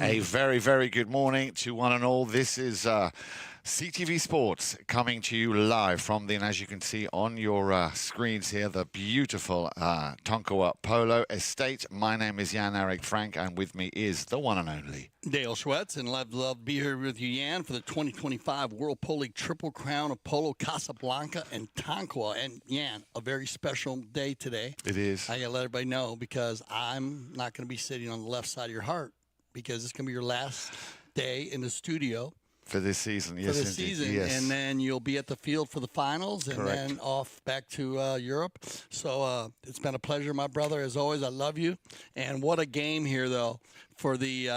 A very, very good morning to one and all. This is CTV Sports coming to you live from the, and as you can see on your screens here, the beautiful Tonkawa Polo Estate. My name is Jan Eric Frank, and with me is the one and only Dale Schwetz, and love to be here with you, Jan, for the 2025 World Polo League Triple Crown of Polo, Casablanca, and Tonkawa. And, Jan, a very special day today. It is. I got to let everybody know because I'm not going to be sitting on the left side of your heart because it's going to be your last day in the studio. For this season, yes. For this season, yes. And then you'll be at the field for the finals and Correct. Then off back to Europe. So it's been a pleasure, my brother, as always. I love you. And what a game here, though, for the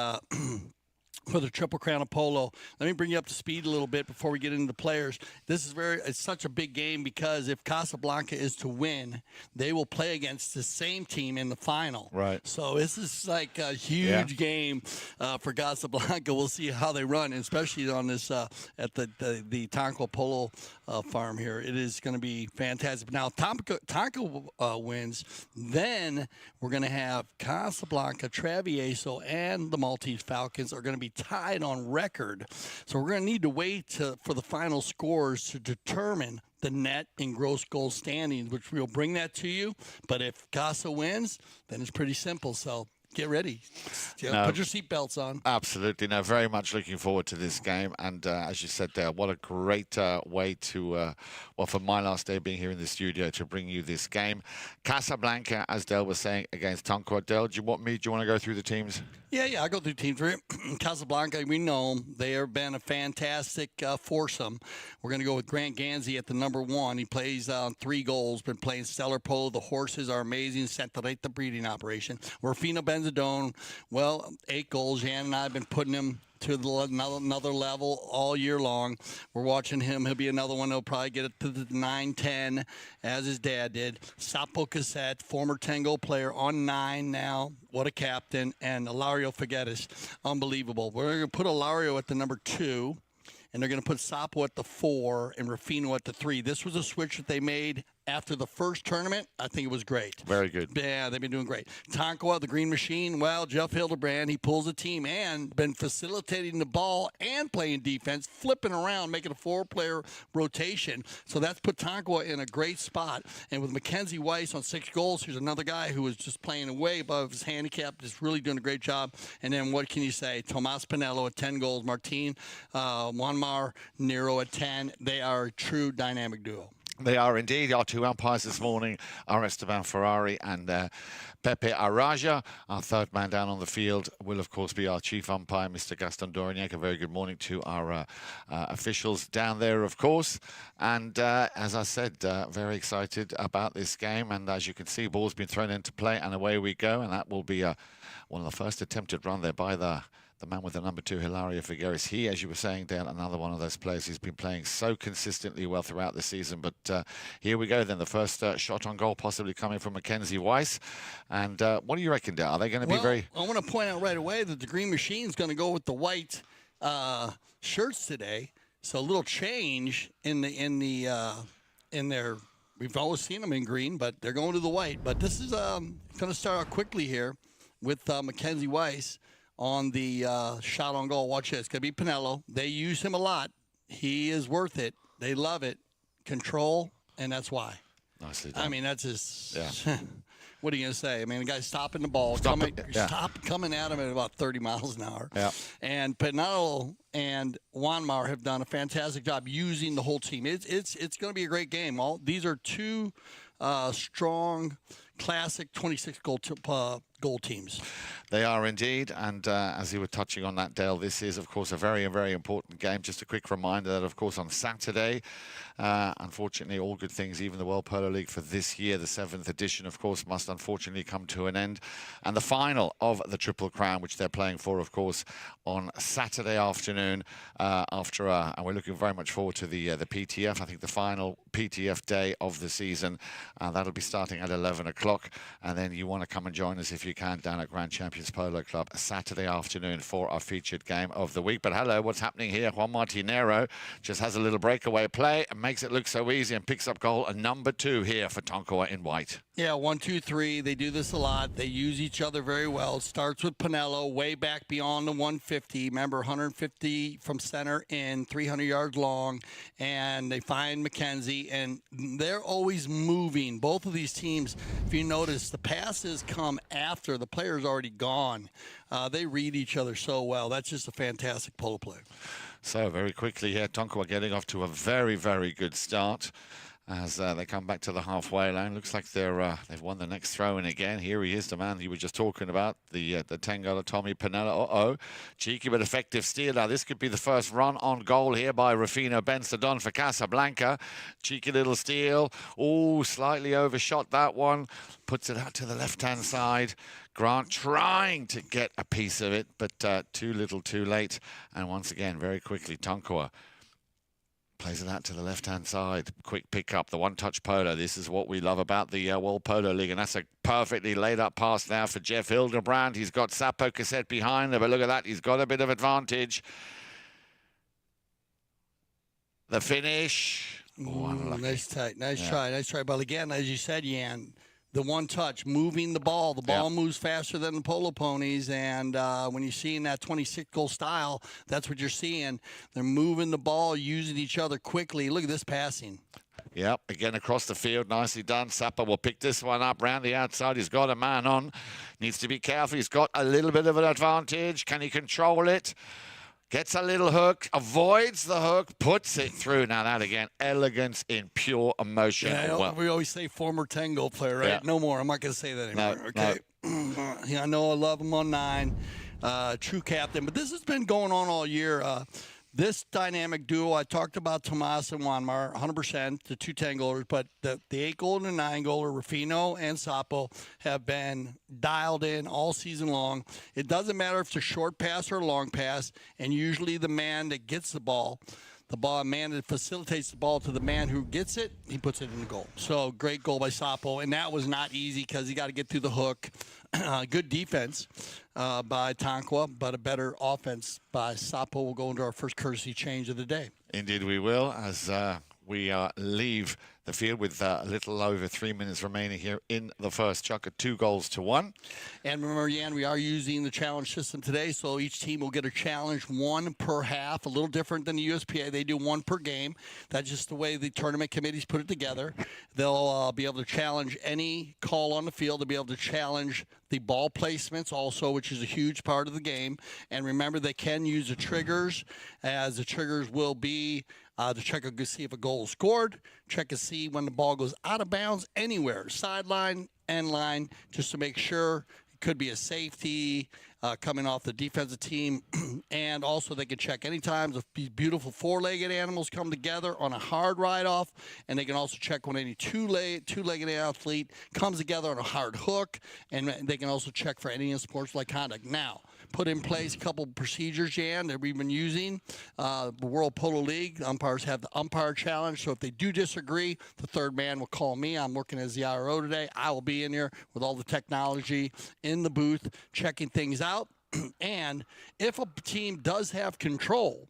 for the Triple Crown of Polo. Let me bring you up to speed a little bit before we get into the players. It's such a big game because if Casablanca is to win, they will play against the same team in the final. Right. So this is like a huge game for Casablanca. We'll see how they run, especially on this at the Tonkawa Polo farm here. It is going to be fantastic. Now, Tonkawa wins, then we're going to have Casablanca, Travieso, and the Maltese Falcons are going to be tied on record. So we're going to need to wait for the final scores to determine the net and gross goal standings, which we'll bring that to you. But if Casa wins, then it's pretty simple. So get ready. Put your seatbelts on. Absolutely. No, very much looking forward to this game. And as you said there, what a great way to, for my last day being here in the studio to bring you this game. Casablanca, as Dale was saying, against Tonkawa. Dale, do you want to go through the teams? Yeah, I'll go through teams for you. Casablanca, we know them. They have been a fantastic foursome. We're going to go with Grant Ganzi at the number one. He plays 3 goals, been playing stellar polo. The horses are amazing. Centrate the breeding operation. Rufino Bensadon, 8 goals. Jan and I have been putting him to another level all year long. We're watching him. He'll be another one. He'll probably get it to the 9-10 as his dad did. Sapo Caset, former Tango player, on 9 now. What a captain. And Hilario Figueras, unbelievable. We're going to put Hilario at the number 2. And they're going to put Sapo at the 4 and Rufino at the 3. This was a switch that they made after the first tournament, I think it was great. Very good. Yeah, they've been doing great. Tonkawa, the Green Machine, well, Jeff Hildebrand, he pulls a team and been facilitating the ball and playing defense, flipping around, making a 4-player rotation. So that's put Tonkawa in a great spot. And with Mackenzie Weisz on 6 goals, who's another guy who is just playing way above his handicap, just really doing a great job. And then what can you say? Tomas Panelo at 10 goals, Juan, Nero at 10. They are a true dynamic duo. They are indeed. Our 2 umpires this morning are Esteban Ferrari and Pepe Araja. Our 3rd man down on the field will, of course, be our chief umpire, Mr. Gaston Dorignac. A very good morning to our officials down there, of course. And as I said, very excited about this game. And as you can see, ball's been thrown into play, and away we go. And that will be one of the first attempted run there by the man with the number 2, Hilario Figueras. He, as you were saying, Dale, another one of those players who's been playing so consistently well throughout the season. But here we go then. The first shot on goal possibly coming from Mackenzie Weisz. And what do you reckon, Dale? Are they going to be very... I want to point out right away that the Green Machine's going to go with the white shirts today. So a little change in their... We've always seen them in green, but they're going to the white. But this is going to start out quickly here with Mackenzie Weisz on the shot on goal. Watch this. It's going to be Panelo. They use him a lot. He is worth it. They love it. Control, and that's why. Nicely done. I mean, that's his... Yeah. What are you going to say? I mean, the guy's stopping the ball, stop coming at him at about 30 miles an hour. Yeah. And Panelo and Juan have done a fantastic job using the whole team. It's going to be a great game. These are 2 strong, classic 26 goal teams. They are indeed, and as you were touching on that, Dale, this is, of course, a very, very important game. Just a quick reminder that, of course, on Saturday, unfortunately, all good things, even the World Polo League for this year, the 7th edition, of course, must unfortunately come to an end. And the final of the Triple Crown, which they're playing for, of course, on Saturday afternoon, and we're looking very much forward to the PTF. I think the final PTF day of the season, that'll be starting at 11 o'clock. And then you want to come and join us if you can down at Grand Champions Polo Club Saturday afternoon for our featured game of the week. But hello, what's happening here? Juan Nero just has a little breakaway play and makes it look so easy and picks up goal number 2 here for Tonkawa in white. Yeah, 1, 2, 3. They do this a lot. They use each other very well. It starts with Panelo way back beyond the 150. Remember, 150 from center in, 300 yards long. And they find Mackenzie, and they're always moving. Both of these teams, if you notice, the passes come after the player's already gone. They read each other so well. That's just a fantastic polo play. So very quickly here, Tonkawa getting off to a very, very good start as they come back to the halfway line. Looks like they've won the next throw-in again. Here he is, the man you were just talking about, the Tengola Tommy Panelo. Cheeky but effective steal. Now, this could be the first run on goal here by Rufino Bensadon for Casablanca. Cheeky little steal. Oh, slightly overshot that one. Puts it out to the left-hand side. Grant trying to get a piece of it, but too little, too late. And once again, very quickly, Tonkawa plays it out to the left-hand side. Quick pick-up, the one-touch polo. This is what we love about the World Polo League, and that's a perfectly laid-up pass now for Jeff Hildebrand. He's got Sapo Caset behind him, but look at that. He's got a bit of advantage. The finish. Oh, nice try. But again, as you said, Jan, the one touch, moving the ball. The ball moves faster than the polo ponies, and when you're seeing that 26-goal style, that's what you're seeing. They're moving the ball, using each other quickly. Look at this passing. Yep, again across the field, nicely done. Sapo will pick this one up round the outside. He's got a man on. Needs to be careful. He's got a little bit of an advantage. Can he control it? Gets a little hook, avoids the hook, puts it through. Now that again, elegance in pure emotion. Yeah, we always say former 10-goal player, right? Yeah. No more. I'm not going to say that anymore. No, okay. No. Yeah, I know I love him on 9. True captain. But this has been going on all year. This dynamic duo, I talked about Tomas and Juan, 100%, the 2 10-goalers, but the 8-goal and the 9-goaler, Rufino and Sapo, have been dialed in all season long. It doesn't matter if it's a short pass or a long pass, and usually the man that gets the ball, man that facilitates the ball to the man who gets it, he puts it in the goal. So great goal by Sapo, and that was not easy because he got to get through the hook. Good defense by Tonkawa, but a better offense by Sapo. We'll go into our first courtesy change of the day. Indeed we will, as we leave the field with a little over 3 minutes remaining here in the first. Chukker 2-1. And remember, Jan, we are using the challenge system today, so each team will get a challenge, 1 per half, a little different than the USPA. They do 1 per game. That's just the way the tournament committees put it together. They'll be able to challenge any call on the field. They'll be able to challenge the ball placements also, which is a huge part of the game. And remember, they can use the triggers, as the triggers will be to check to see if a goal is scored, check to see when the ball goes out of bounds anywhere, sideline, end line, just to make sure. It could be a safety coming off the defensive team. And also they can check anytime if these beautiful four-legged animals come together on a hard ride-off. And they can also check when any two-legged athlete comes together on a hard hook. And they can also check for any unsportsmanlike conduct. Now, put in place a couple procedures, Jan, that we've been using. The World Polo League umpires have the umpire challenge. So if they do disagree, the third man will call me. I'm working as the IRO today. I will be in here with all the technology in the booth, checking things out. And if a team does have control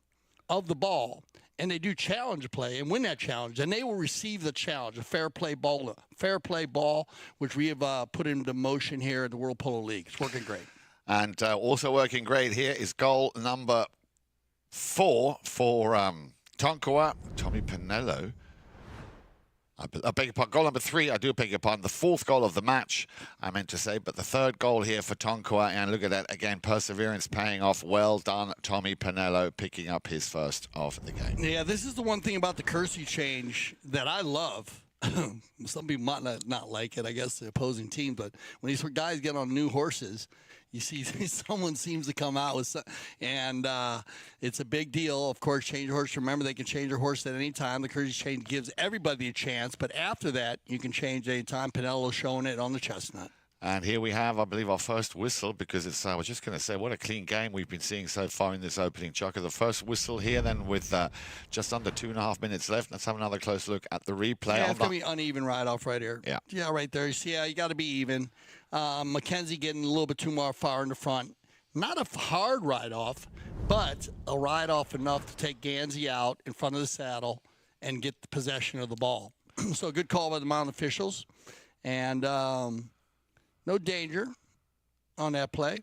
of the ball and they do challenge play and win that challenge, then they will receive the challenge, a fair play ball, which we have put into motion here at the World Polo League. It's working great. And also working great here is goal number 4 for Tonkawa, Tommy Panelo. I beg your pardon, goal number 3, I do beg your pardon, the 4th goal of the match, I meant to say, but the 3rd goal here for Tonkawa, and look at that, again, perseverance paying off. Well done, Tommy Panelo, picking up his first of the game. Yeah, this is the one thing about the currency change that I love. Some people might not like it, I guess, the opposing team, but when these guys get on new horses, you see someone seems to come out with and it's a big deal. Of course, change your horse. Remember, they can change your horse at any time. The courtesy change gives everybody a chance, but after that, you can change any time. Panelo showing it on the chestnut. And here we have, I believe, our first whistle, because it's, I was just going to say, what a clean game we've been seeing so far in this opening, Chukker. The first whistle here, then, with just under 2.5 minutes left. Let's have another close look at the replay. Yeah, it's going to be uneven ride-off right here. Yeah. Yeah, right there. You see, you got to be even. Mackenzie getting a little bit too far in the front. Not a hard ride-off, but a ride-off enough to take Ganzi out in front of the saddle and get the possession of the ball. So a good call by the mountain officials. And no danger on that play.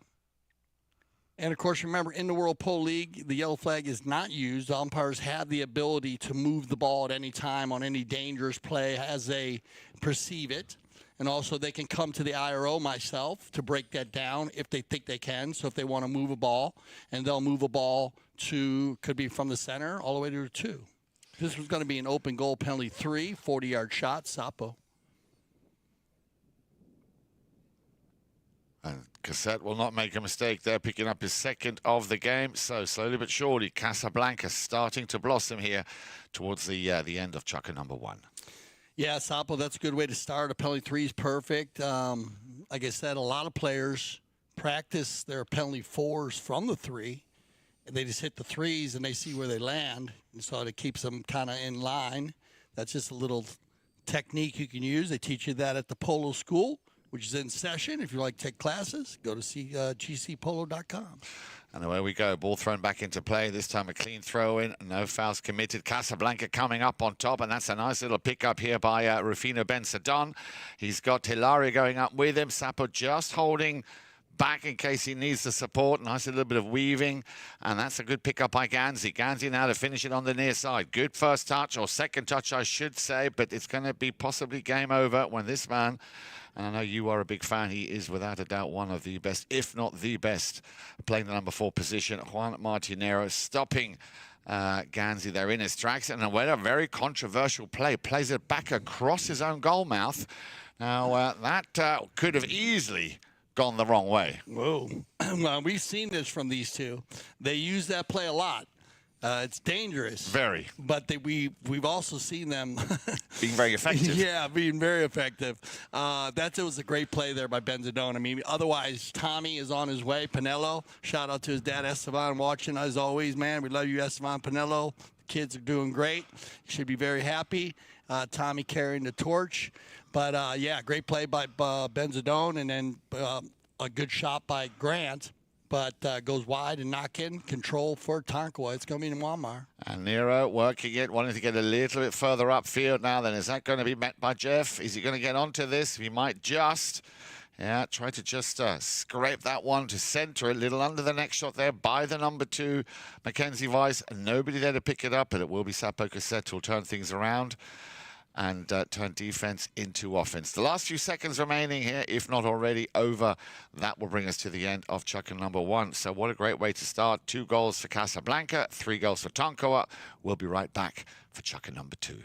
And, of course, remember, in the World Polo League, the yellow flag is not used. The umpires have the ability to move the ball at any time on any dangerous play as they perceive it. And also they can come to the IRO, myself, to break that down if they think they can. So if they want to move a ball, and they'll move a ball to, could be from the center all the way to 2. This was going to be an open goal penalty 3, 40-yard shot, Sapo. And Caset will not make a mistake there, picking up his 2nd of the game. So slowly but surely, Casablanca starting to blossom here towards the end of Chukker number 1. Yeah, Sapo, that's a good way to start. A penalty 3 is perfect. Like I said, a lot of players practice their penalty 4s from the 3. And they just hit the 3s and they see where they land. And so it keeps them kind of in line. That's just a little technique you can use. They teach you that at the Polo School, which is in session. If you like to take classes, go to gcpolo.com. And away we go. Ball thrown back into play. This time a clean throw in. No fouls committed. Casablanca coming up on top. And that's a nice little pickup here by Rufino Bensadon. He's got Hilario going up with him. Sapo just holding back in case he needs the support. Nice little bit of weaving. And that's a good pickup by Ganzi. Ganzi now to finish it on the near side. Good first touch, or second touch, I should say. But it's going to be possibly game over when this man... And I know you are a big fan. He is, without a doubt, one of the best, if not the best, playing the number 4 position. Juan Nero stopping Ganzi there in his tracks. And a very controversial play. Plays it back across his own goal mouth. Now, that could have easily gone the wrong way. Whoa. Well, we've seen this from these two. They use that play a lot. It's dangerous. Very. But we've also seen them being very effective. Yeah, being very effective. It was a great play there by Bensadon. I mean, otherwise, Tommy is on his way. Panelo, shout out to his dad, Esteban, watching as always, man. We love you, Esteban Panelo. The kids are doing great. You should be very happy. Tommy carrying the torch. But, yeah, great play by Bensadon, and then a good shot by Grant. but goes wide and knock in. Control for Tonkawa. It's going to be in Walmart. And Nero working it, wanting to get a little bit further upfield now. Then is that going to be met by Jeff? Is he going to get onto this? He might just. Yeah, try to just scrape that one to center a little under the next shot there by the number 2, Mackenzie Weisz. Nobody there to pick it up, but it will be Sapo Caset who'll turn things around and turn defense into offense. The last few seconds remaining here, if not already over, that will bring us to the end of Chukker number 1. So what a great way to start. 2 goals for Casablanca, 3 goals for Tonkawa. We'll be right back for Chukker number 2.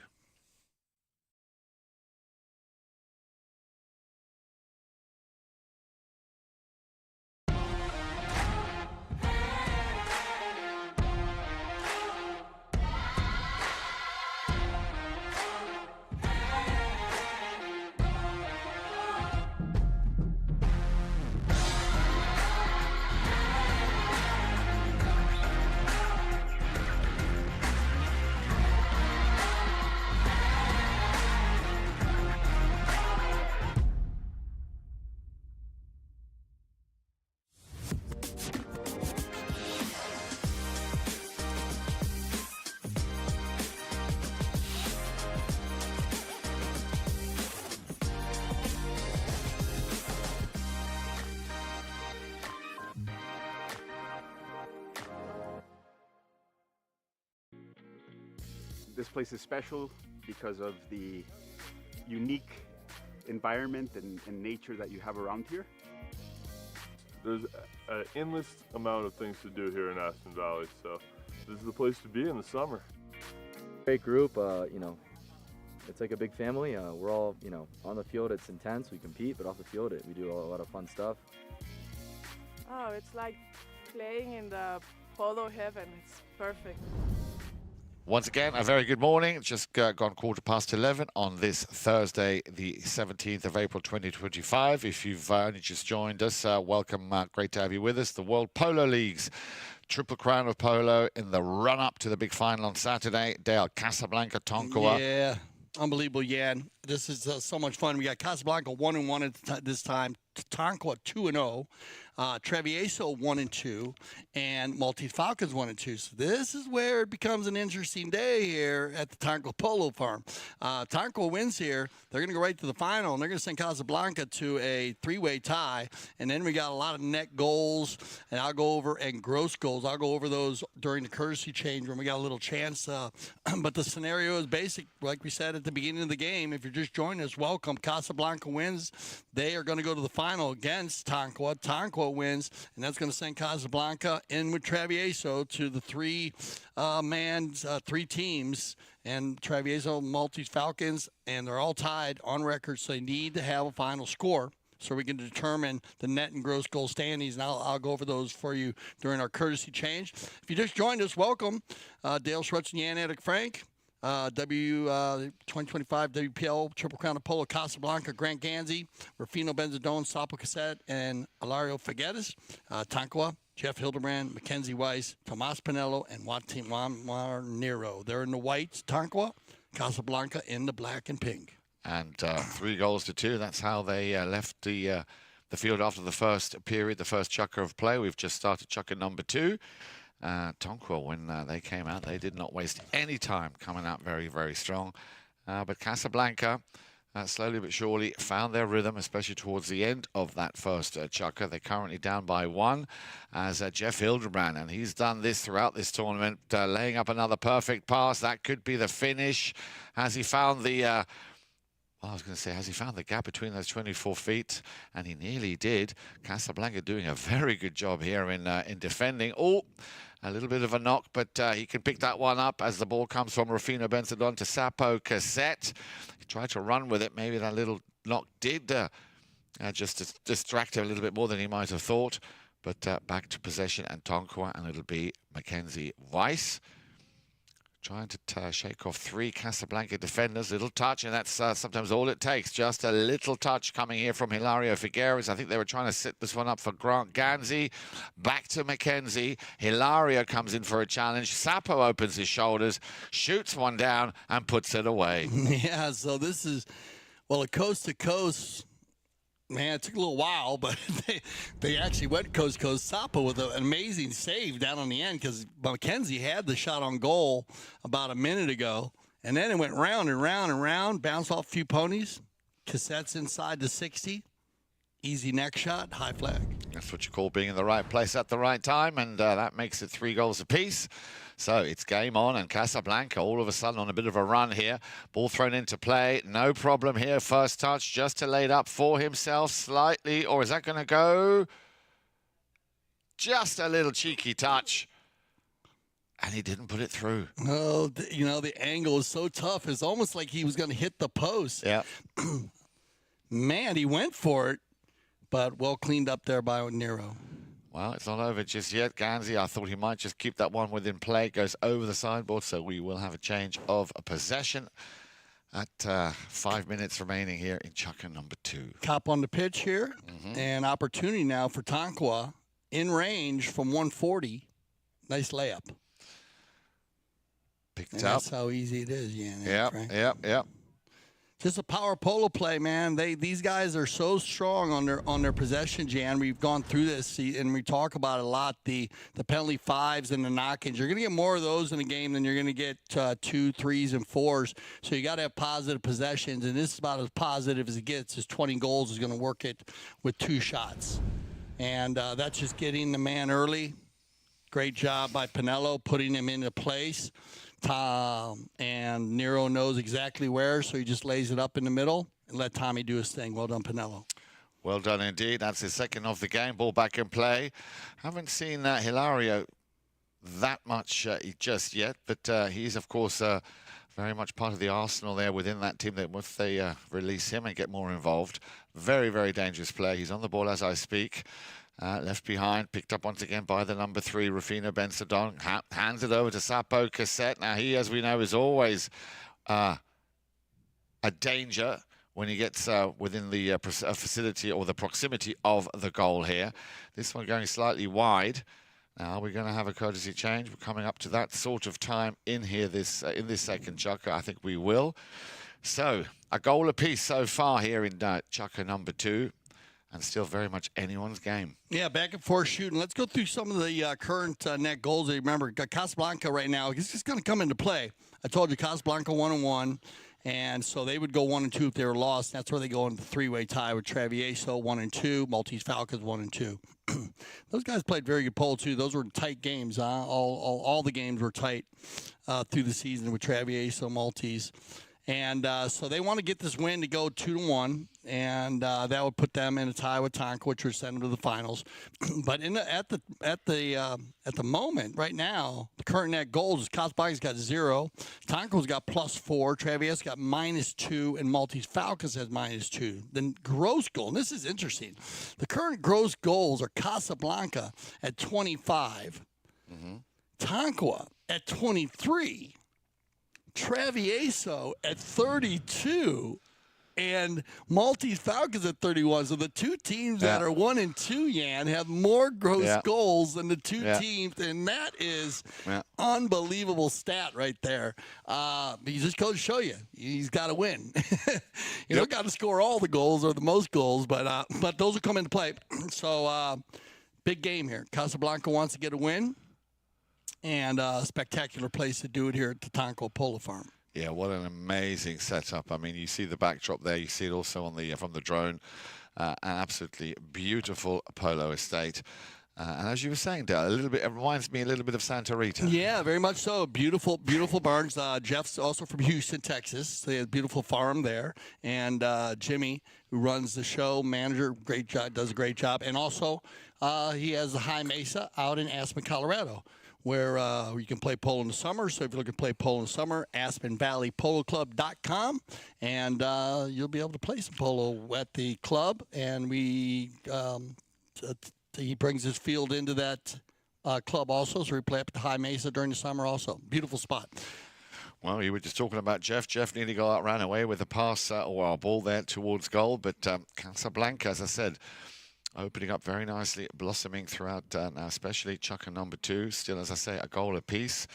This place is special because of the unique environment and nature that you have around here. There's an endless amount of things to do here in Aston Valley, so this is the place to be in the summer. Great group, you know, it's like a big family. We're all, you know, on the field it's intense, we compete, but off the field we do a lot of fun stuff. Oh, it's like playing in the Polo heaven. It's perfect. Once again, a very good morning. It's just gone 11:15 on this Thursday, the 17th of April, 2025. If you've only just joined us, welcome. Great to have you with us. The World Polo League's Triple Crown of Polo in the run-up to the big final on Saturday. Dale, Casablanca, Tonkawa. Yeah, unbelievable, Jan. This is so much fun. We got Casablanca 1-1 at this time. Tonkawa 2-0. Travieso 1-2, and Maltese Falcons 1-2. So this is where it becomes an interesting day here at the Tonkawa Polo Farm. Tonkawa wins here. They're going to go right to the final, and they're going to send Casablanca to a 3-way tie. And then we got a lot of net goals, and I'll go over, and gross goals. I'll go over those during the courtesy change when we got a little chance. But the scenario is basic, like we said at the beginning of the game. If you're just joining us, welcome. Casablanca wins. They are going to go to the final against Tonkawa. Tonkawa wins, and that's going to send Casablanca in with Travieso to the three teams, and Travieso, Maltese Falcons, and they're all tied on record, so they need to have a final score so we can determine the net and gross goal standings, and I'll go over those for you during our courtesy change. If you just joined us, welcome. Dale Schwartz and Jan Erik Frank. 2025 WPL Triple Crown of Polo, Casablanca, Grant Ganzi, Rufino Bensadon, Sapo Caset, and Hilario Figueras. Tonkawa, Jeff Hildebrand, Mackenzie Weisz, Tomas Panelo, and Juan Nero. They're in the whites, Tonkawa, Casablanca in the black and pink. And 3-2. That's how they left the field after the first period, the first Chukker of play. We've just started Chukker number 2. Tonkawa, when they came out, they did not waste any time, coming out very, very strong. But Casablanca, slowly but surely, found their rhythm, especially towards the end of that first Chukker. They're currently down by 1 as Jeff Hildebrand, and he's done this throughout this tournament, laying up another perfect pass. That could be the finish. Has he found the... has he found the gap between those 24 feet? And he nearly did. Casablanca doing a very good job here in defending. Oh, a little bit of a knock, but he can pick that one up as the ball comes from Rufino Bensadon to Sapo Caset. He tried to run with it. Maybe that little knock did just distract him a little bit more than he might have thought. But back to possession and Tonkawa, and it'll be Mackenzie Weisz. Trying to shake off 3 Casablanca defenders. Little touch, and that's sometimes all it takes. Just a little touch coming here from Hilario Figueras. I think they were trying to set this one up for Ganzi. Back to Mackenzie. Hilario comes in for a challenge. Sapo opens his shoulders, shoots one down, and puts it away. Yeah, so this is, well, a coast-to-coast Man, it took a little while, but they actually went coast to coast. Sapo with an amazing save down on the end because Mackenzie had the shot on goal about a minute ago. And then it went round and round and round, bounced off a few ponies. Caset's inside the 60. Easy neck shot, high flag. That's what you call being in the right place at the right time, and that makes it 3 goals apiece. So it's game on, and Casablanca all of a sudden on a bit of a run here. Ball thrown into play, no problem here. First touch just to lay it up for himself slightly, or is that going to go? Just a little cheeky touch. And he didn't put it through. Oh, the angle is so tough. It's almost like he was going to hit the post. Yeah. Man, he went for it, but well cleaned up there by Nero. Well, it's not over just yet. Ganzi, I thought he might just keep that one within play. Goes over the sideboard, so we will have a change of possession at 5 minutes remaining here in Chukker number 2. Cop on the pitch here, and opportunity now for Tonkawa in range from 140. Nice layup. Picked And up. that's how easy it is, yeah. Yep, right? yep. Just a power polo play, man. These guys are so strong on their possession, Jan. We've gone through this, and we talk about it a lot, the penalty 5s and the knock-ins. You're going to get more of those in a game than you're going to get 2, 3s, and 4s. So you got to have positive possessions, and this is about as positive as it gets. His 20 goals is going to work it with 2 shots. And that's just getting the man early. Great job by Panelo putting him into place. And Nero knows exactly where, so he just lays it up in the middle and let Tommy do his thing. Well done, Panelo. Well done indeed. That's his second of the game. Ball back in play. Haven't seen Hilario that much just yet, but he's, of course, very much part of the arsenal there within that team. That once they release him and get more involved, very, very dangerous play. He's on the ball as I speak. Left behind, picked up once again by the number 3, Rufino Bensadon. Hands it over to Sapo Caset. Now, he, as we know, is always a danger when he gets within the facility or the proximity of the goal here. This one going slightly wide. Now, we're going to have a courtesy change. We're coming up to that sort of time in here in this second Chukker. I think we will. So, a goal apiece so far here in Chukker number 2. And still very much anyone's game. Yeah, back and forth shooting. Let's go through some of the current net goals. Remember, Casablanca right now is just going to come into play. I told you Casablanca 1-1, and so they would go 1-2 if they were lost. That's where they go into the 3-way tie with Travieso 1-2, Maltese Falcons 1-2. Those guys played very good polo too. Those were tight games. Huh? All the games were tight through the season with Travieso, Maltese. And so they want to get this win to go 2-1, and that would put them in a tie with Tonka, which would send them to the finals. But at the moment, right now, the current net goals is Casablanca's got 0, Tonka's got +4, Travieso's got -2, and Maltese Falcons has -2. The gross goal, and this is interesting, the current gross goals are Casablanca at 25, Tonka at 23. Travieso at 32 and Maltese Falcons at 31. So the 2 teams that are 1 and 2, Jan, have more gross goals than the 2 teams, and that is unbelievable stat right there. He just goes to show you he's got to win. You don't got to score all the goals or the most goals, but those will come into play. So big game here. Casablanca wants to get a win. And a spectacular place to do it here at the Tonka Polo Farm. Yeah, what an amazing setup. I mean, you see the backdrop there. You see it also on the from the drone. An absolutely beautiful polo estate. And as you were saying, Dale, it reminds me a little bit of Santa Rita. Yeah, very much so. Beautiful, beautiful barns. Jeff's also from Houston, Texas. So he has a beautiful farm there. And Jimmy, who runs the show, manager, great job, does a great job. And also, he has the High Mesa out in Aspen, Colorado, where you can play polo in the summer. So if you're looking to play polo in the summer, AspenValleyPoloClub.com, and you'll be able to play some polo at the club. And he brings his field into that club also, so we play up at the High Mesa during the summer also. Beautiful spot. Well, you were just talking about Jeff. Jeff nearly ran away with a pass or a ball there towards goal, but Casablanca, as I said, Opening up very nicely, blossoming throughout now, especially Chukker number 2. Still, as I say, a goal apiece.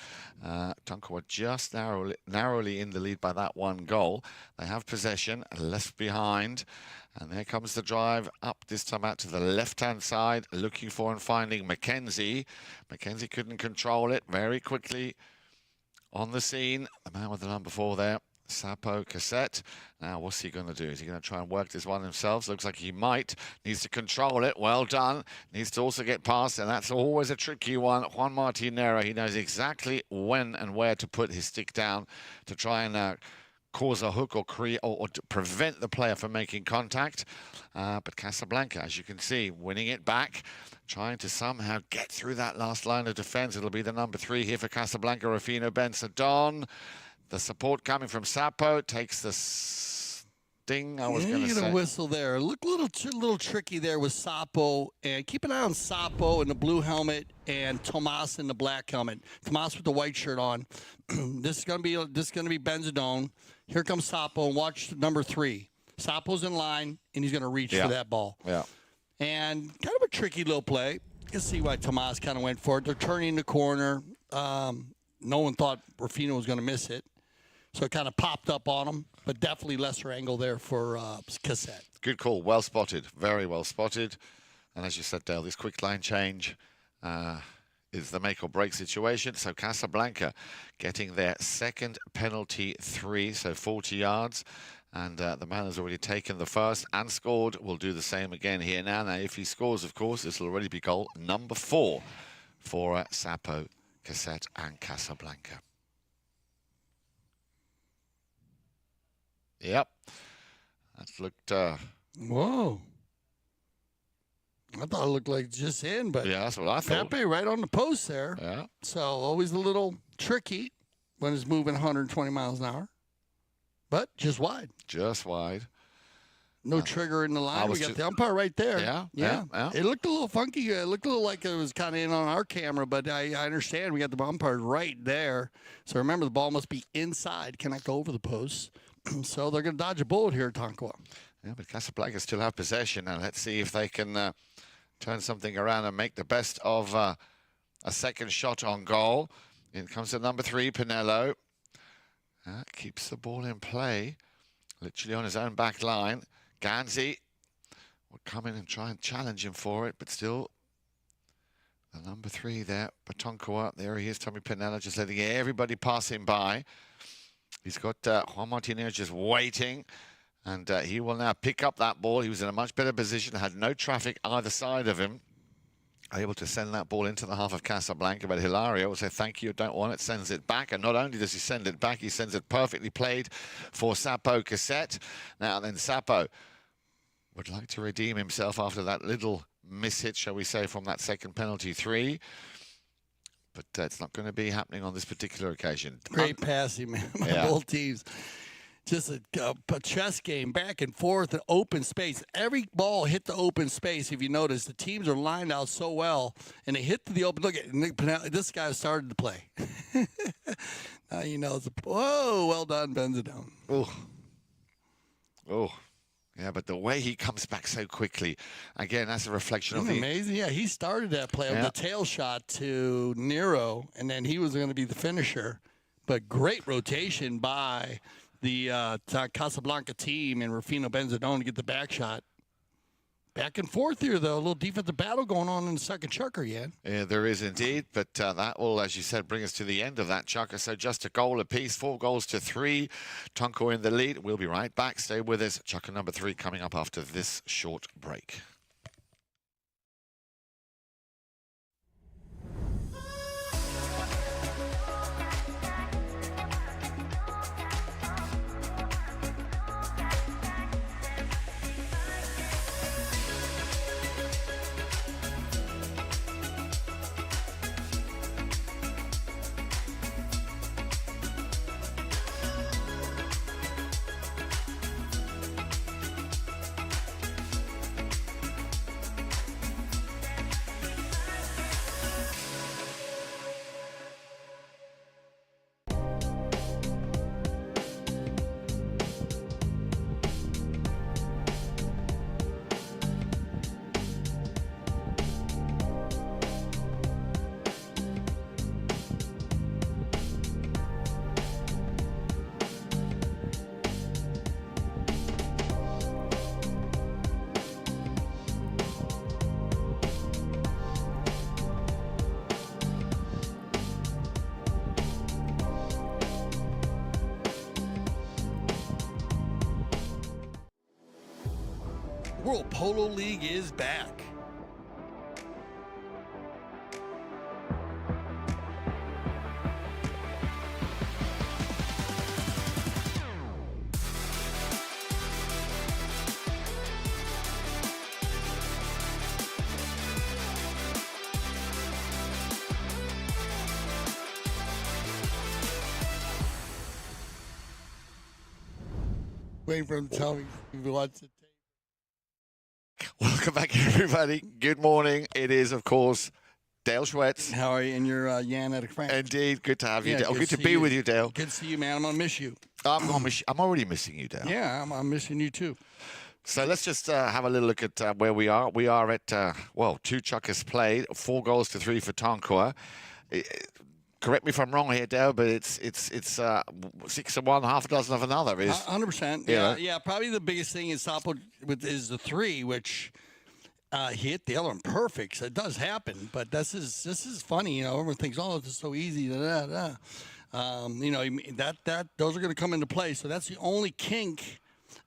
Tonkawa just narrowly in the lead by that one goal. They have possession, left behind. And there comes the drive up, this time out to the left-hand side, looking for and finding Mackenzie. Mackenzie couldn't control it very quickly on the scene. The man with the number 4 there. Sapo Caset. Now, what's he going to do? Is he going to try and work this one himself? Looks like he might. Needs to control it. Well done. Needs to also get past, and that's always a tricky one. Juan Nero, he knows exactly when and where to put his stick down to try and cause a hook or create or to prevent the player from making contact. But Casablanca, as you can see, winning it back, trying to somehow get through that last line of defense. It'll be the number 3 here for Casablanca, Rufino Bensadon. The support coming from Sapo takes the sting, I was going to say. You get a whistle there. Look a little tricky there with Sapo. And keep an eye on Sapo in the blue helmet and Tomas in the black helmet. Tomas with the white shirt on. This is going to be Bensadon. Here comes Sapo, and watch number 3. Sapo's in line, and he's going to reach for that ball. Yeah. And kind of a tricky little play. You can see why Tomas kind of went for it. They're turning the corner. No one thought Rufino was going to miss it. So it kind of popped up on him, but definitely lesser angle there for Caset. Good call. Well spotted. Very well spotted. And as you said, Dale, this quick line change is the make or break situation. So Casablanca getting their second penalty 3, so 40 yards. And the man has already taken the first and scored. We'll do the same again here now. Now, if he scores, of course, this will already be goal number 4 for Sapo Caset and Casablanca. Yep. That looked... Whoa. I thought it looked like just in, but... Yeah, that's what I thought. Pepe right on the post there. Yeah. So always a little tricky when it's moving 120 miles an hour. But just wide. Just wide. No trigger in the line. We got the umpire right there. Yeah. It looked a little funky. It looked a little like it was kind of in on our camera, but I understand we got the umpire right there. So remember, the ball must be inside, cannot go over the posts. So they're going to dodge a bullet here at Tonkawa. Yeah, but Casablanca still have possession, and let's see if they can turn something around and make the best of a second shot on goal. In comes the number 3, Panelo. Keeps the ball in play, literally on his own back line. Ganzi will come in and try and challenge him for it, but still the number 3 there, Tonkawa. There he is, Tommy Panelo, just letting everybody pass him by. He's got Juan Martinez just waiting, and he will now pick up that ball. He was in a much better position, had no traffic either side of him. Able to send that ball into the half of Casablanca, but Hilario will say, thank you, don't want it, sends it back. And not only does he send it back, he sends it perfectly played for Sapo Caset. Now then, Sapo would like to redeem himself after that little miss-hit, shall we say, from that second penalty 3. But it's not going to be happening on this particular occasion. Great passing, man, by both teams. Just a chess game, back and forth, an open space. Every ball hit the open space. If you notice, the teams are lined out so well, and they hit the open. Look at this guy started to play. Now you know it's whoa, well done, Bensadon. Oh, yeah, but the way he comes back so quickly, again, that's a reflection of the... Amazing, yeah. He started that play with a tail shot to Nero, and then he was going to be the finisher. But great rotation by the Casablanca team and Rufino Bensadon to get the back shot. Back and forth here, though. A little defensive battle going on in the second Chukker, yeah. Yeah, there is indeed. But that will, as you said, bring us to the end of that Chukker. So just a goal apiece, 4 goals to 3. Tonkawa in the lead. We'll be right back. Stay with us. Chukker number 3 coming up after this short break. World Polo League is back. Waiting for him to tell me if he wants to take. Welcome back, everybody. Good morning. It is, of course, Dale Schwetz. How are you? And you're Jan out of France. Indeed. Good to have you, Yeah, Dale. good Good to to be see with you. you, Dale. Good to see you, man. I'm gonna miss you. I'm already missing you, Dale. Yeah, I'm missing you too. So let's just have a little look at where we are. We are at, 2 Chukkers played, 4 goals to 3 for Tonkawa. Correct me if I'm wrong here, Dale, but it's 6 of one, half a dozen of another. 100%. Yeah. Probably the biggest thing is Sapo is the 3, which he hit the other one perfect. So it does happen, but this is funny. You know, everyone thinks, oh, this is so easy. You know, those are going to come into play. So that's the only kink.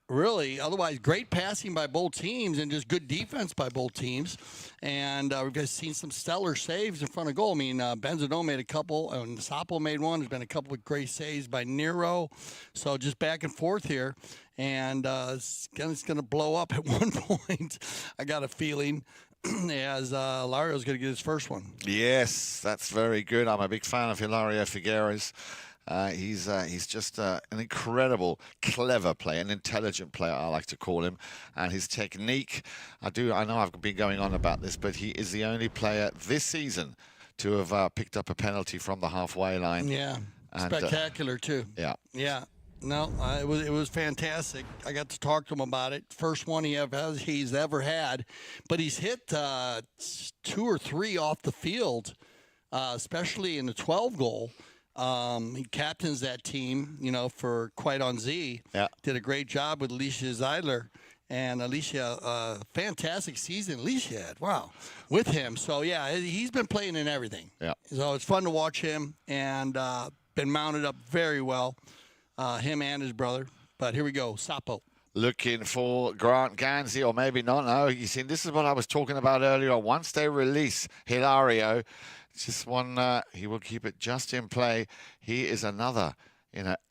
Really, otherwise, great passing by both teams and just good defense by both teams. And we've just seen some stellar saves in front of goal. I mean, Bensadon made a couple, and Sapo made one. There's been a couple of great saves by Nero. So just back and forth here. And it's going to blow up at one point, I got a feeling, as Hilario's going to get his first one. Yes, that's very good. I'm a big fan of Hilario Figueras. He's just an incredible, clever player, an intelligent player, I like to call him. And his technique, I know I've been going on about this, but he is the only player this season to have picked up a penalty from the halfway line. Yeah, and, spectacular too. Yeah. Yeah. No, it was fantastic. I got to talk to him about it. First one he's ever had, but he's hit 2 or 3 off the field, especially in the 12 goal. He captains that team, you know, for Quite on Z. Yeah. Did a great job with Alicia Zeidler. And Alicia, fantastic season Alicia had. Wow. With him. So, yeah, he's been playing in everything. Yeah. So it's fun to watch him and been mounted up very well, him and his brother. But here we go, Sapo. Looking for Grant Ganzi, or maybe not. No, you see, this is what I was talking about earlier. Once they release Hilario, it's just one, he will keep it just in play. He is another,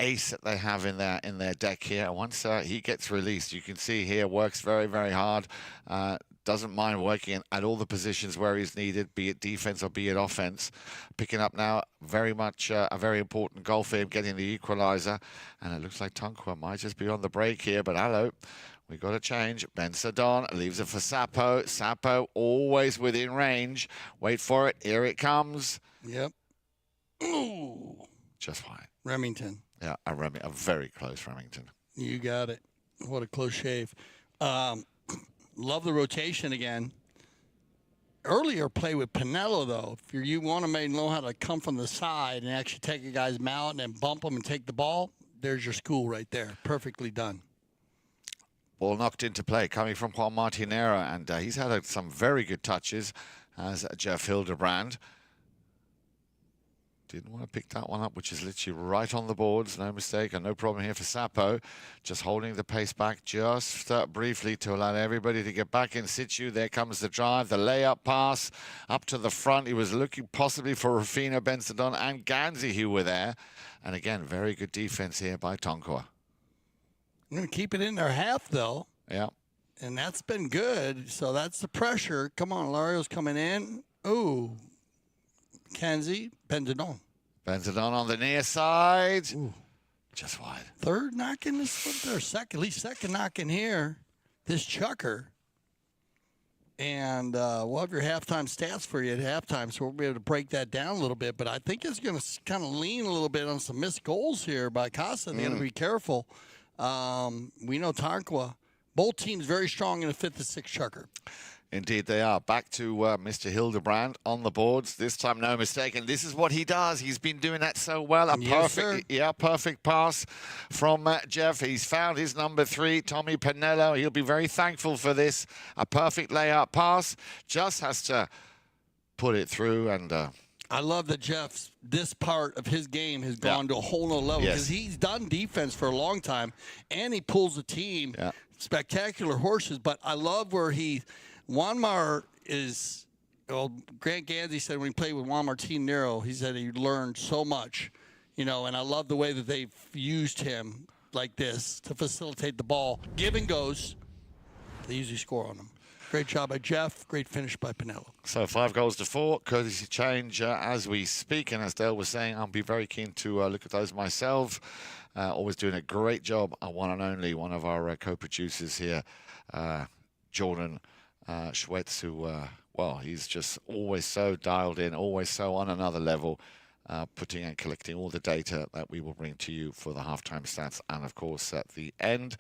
ace that they have in their deck here. Once he gets released, you can see here, works very, very hard. Doesn't mind working at all the positions where he's needed, be it defense or be it offense. Picking up now very much a very important goal for him, getting the equalizer. And it looks like Tonkawa might just be on the break here, but hello. We got to change. Bensadon leaves it for Sapo. Sapo always within range. Wait for it. Here it comes. Yep. Ooh. Just fine. Remington. Yeah, a very close Remington. You got it. What a close shave. Love the rotation again. Earlier play with Panelo, though. If you want to know how to come from the side and actually take a guy's mount and then bump him and take the ball, there's your school right there. Perfectly done. Ball knocked into play, coming from Juan Nero, and he's had some very good touches as Jeff Hildebrand. Didn't want to pick that one up, which is literally right on the boards. No mistake and no problem here for Sapo. Just holding the pace back just briefly to allow everybody to get back in situ. There comes the drive, the layup pass up to the front. He was looking possibly for Rufino Bensadon and Ganzi who were there. And again, very good defense here by Tonkawa. I'm going to keep it in their half, though. Yeah. And that's been good. So that's the pressure. Come on, Hilario's coming in. Ooh. Mackenzie, Bensadon. Bensadon on the near side. Ooh. Just wide. Third knock in this one, or second, at least second knock in here. This Chukker. And we'll have your halftime stats for you at halftime, so we'll be able to break that down a little bit. But I think it's going to kind of lean a little bit on some missed goals here by Casa. They're going to be careful. We know Tonkawa. Both teams very strong in the 5th and 6th Chukker. Indeed, they are. Back to Mr. Hildebrand on the boards. This time, no mistake. And this is what he does. He's been doing that so well. Perfect pass from Jeff. He's found his number 3, Tommy Panelo. He'll be very thankful for this. A perfect layout pass. Just has to put it through and I love that this part of his game has gone to a whole nother level because he's done defense for a long time, and he pulls the team. Yeah. Spectacular horses, but I love where Juan is. Well, Grant Ganzi said when he played with Juan Nero, he said he learned so much, and I love the way that they've used him like this to facilitate the ball. Give and goes, they usually score on him. Great job by Jeff. Great finish by Panelo. So 5-4, courtesy change as we speak. And as Dale was saying, I'll be very keen to look at those myself. Always doing a great job. One and only one of our co-producers here, Jordan Schwetz, who, he's just always so dialed in, always so on another level. Putting and collecting all the data that we will bring to you for the halftime stats and, of course, at the end.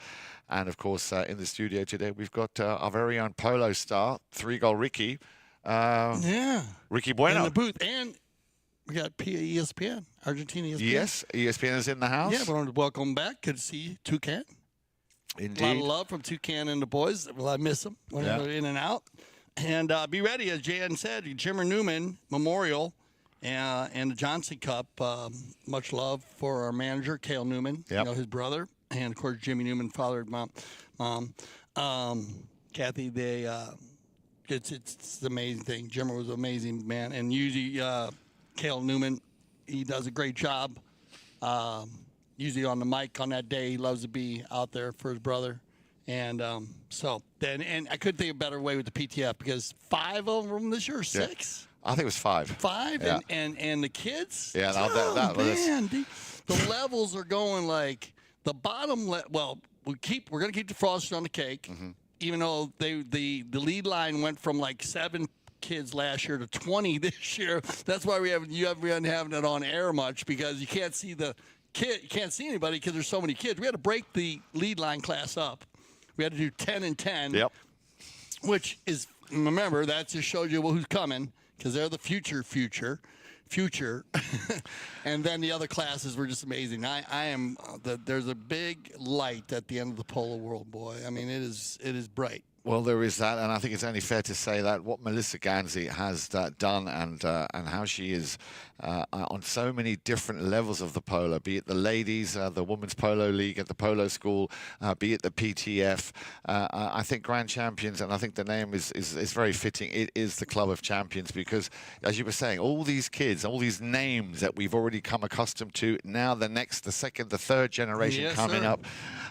And, of course, in the studio today, we've got our very own Polo star, 3-goal Ricky. Ricky Bueno. In the booth. And we got ESPN, Argentina ESPN. Yes, ESPN is in the house. Yeah, we want to welcome back. Good to see you, Toucan. Indeed. A lot of love from Toucan and the boys. Well, I miss them when they're in and out. And be ready, as Jan said, Jimmer Newman Memorial. And the Johnson Cup, much love for our manager, Cale Newman, his brother, and, of course, Jimmy Newman, father and mom. Kathy, it's an amazing thing. Jimmer was an amazing man. And usually Cale Newman, he does a great job. Usually on the mic on that day, he loves to be out there for his brother. And and I couldn't think of a better way with the PTF because 5 of them this year, 6? Yeah. I think it was 5. 5, yeah. and the kids. Yeah, that was. The levels are going like the bottom. We're going to keep the frosting on the cake, even though the lead line went from like 7 kids last year to 20 this year. That's why we haven't having it on air much because you can't see the kid, you can't see anybody because there's so many kids. We had to break the lead line class up. We had to do 10 and 10. Yep. Which is, remember, that just shows you who's coming. Because they're the future. And then the other classes were just amazing. There's a big light at the end of the polo world, boy. I mean, it is bright. Well, there is that, and I think it's only fair to say that what Melissa Ganzi has done and how she is on so many different levels of the polo, be it the ladies, the Women's Polo League at the Polo School, be it the PTF. I think Grand Champions, and I think the name is very fitting. It is the Club of Champions because, as you were saying, all these kids, all these names that we've already come accustomed to, now the second, the third generation coming up.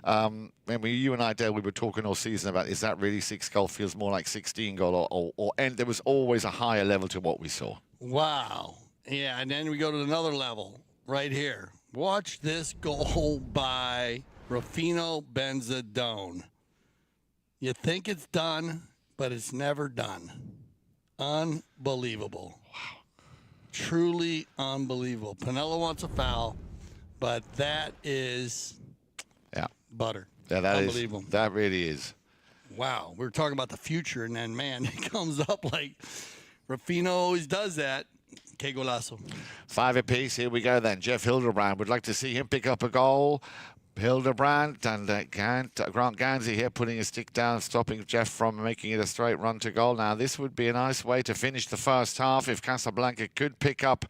You and I, Dale, we were talking all season about, is that really 6-goal? Feels more like 16-goal, and there was always a higher level to what we saw. Wow. Yeah, and then we go to another level right here. Watch this goal by Rufino Bensadon. You think it's done, but it's never done. Unbelievable. Wow. Truly unbelievable. Panelo wants a foul, but that is butter. Yeah, unbelievable. That really is. Wow. We were talking about the future, and then, man, it comes up like Rufino always does that. Que golazo. 5 apiece. Here we go then. Jeff Hildebrand would like to see him pick up a goal. Hildebrand and Grant Ganzi here putting his stick down, stopping Jeff from making it a straight run to goal. Now, this would be a nice way to finish the first half if Casablanca could pick up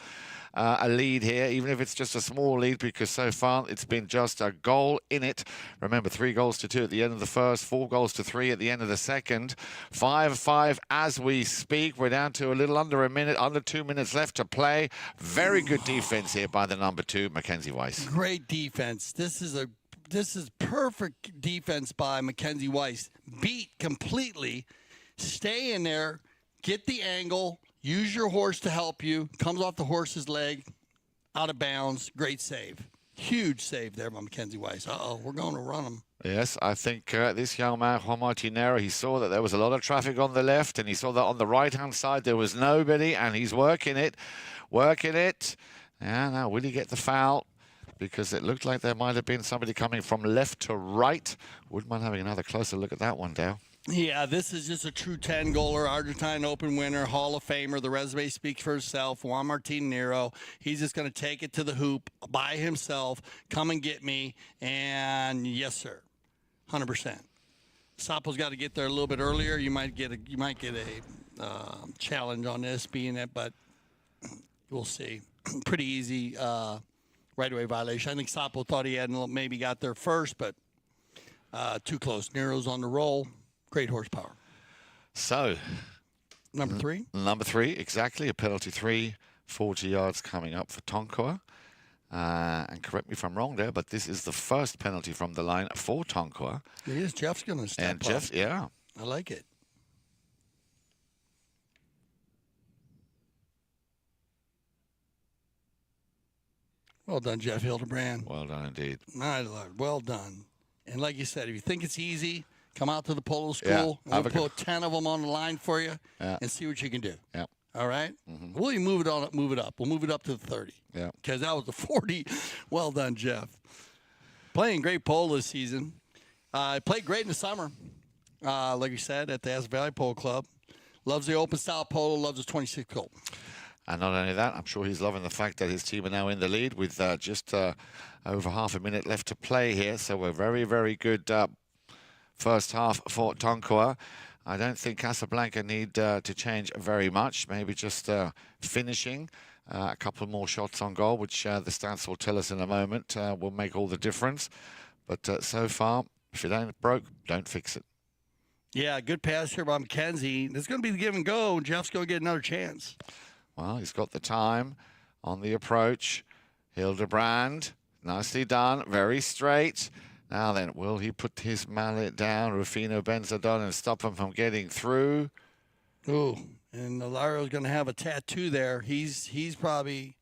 a lead here, even if it's just a small lead, because so far it's been just a goal in it. Remember, 3-2 at the end of the first, 4-3 at the end of the second. 5-5 as we speak. We're down to a little under a minute, under 2 minutes left to play. Very good defense here by the number 2, Mackenzie Weisz. Great defense. This is perfect defense by Mackenzie Weisz. Beat completely. Stay in there. Get the angle. Use your horse to help you. Comes off the horse's leg. Out of bounds. Great save. Huge save there by Mackenzie Weisz. Uh-oh, we're going to run him. Yes, I think this young man, Juan Nero, he saw that there was a lot of traffic on the left, and he saw that on the right-hand side there was nobody, and he's working it. Yeah, now will he get the foul? Because it looked like there might have been somebody coming from left to right. Wouldn't mind having another closer look at that one, Dale. Yeah, this is just a true 10-goaler, Argentine Open winner, Hall of Famer. The resume speaks for itself. Juan Nero. He's just going to take it to the hoop by himself. Come and get me. And yes, sir, 100%. Sapo's got to get there a little bit earlier. You might get a challenge on this, being it, but We'll see. Pretty easy right-of-way violation. I think Sapo thought he had maybe got there first, but too close. Nero's on the roll. Great horsepower. So, Number 3? Number 3, exactly. A penalty 3, 40 yards coming up for Tonkawa. And correct me if I'm wrong there, but this is the first penalty from the line for Tonkawa. It is. Jeff's going to step And Jeff, up. yeah. I like it. Well done, Jeff Hildebrand. Well done indeed. My Lord, well done. And like you said, if you think it's easy, come out to the Polo Yeah, School. And we'll put 10 of them on the line for you and see what you can do. Yeah. All right? We'll even move it up. We'll move it up to the 30. Yeah. Because that was the 40. Well done, Jeff. Playing great polo this season. Played great in the summer, like you said, at the Aspen Valley Polo Club. Loves the open style polo, loves his 26 goal. And not only that, I'm sure he's loving the fact that his team are now in the lead with just over half a minute left to play here. So we're very, very good first half for Tonkawa. I don't think Casablanca need to change very much. Maybe just finishing a couple more shots on goal, which the stats will tell us in a moment will make all the difference. But so far, if it ain't broke, don't fix it. Yeah, good pass here by Mackenzie. It's going to be the give and go. Jeff's going to get another chance. Well, he's got the time on the approach. Hildebrand, nicely done, very straight. Now then, will he put his mallet down, Rufino Bensadon, and stop him from getting through? Ooh, and Hilario's going to have a tattoo there. He's probably,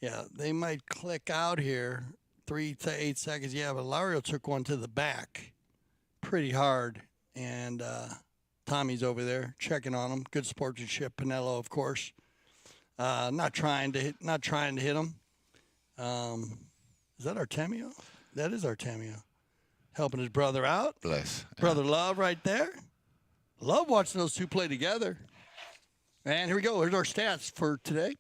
yeah, they might click out here. 3 to 8 seconds. Yeah, but Hilario took one to the back pretty hard. And Tommy's over there checking on him. Good sportsmanship. Panelo, of course. Not trying to hit him. Is that Artemio? That is Artemio. Helping his brother out. Bless. Brother Love right there. Love watching those two play together. And here we go. Here's our stats for today.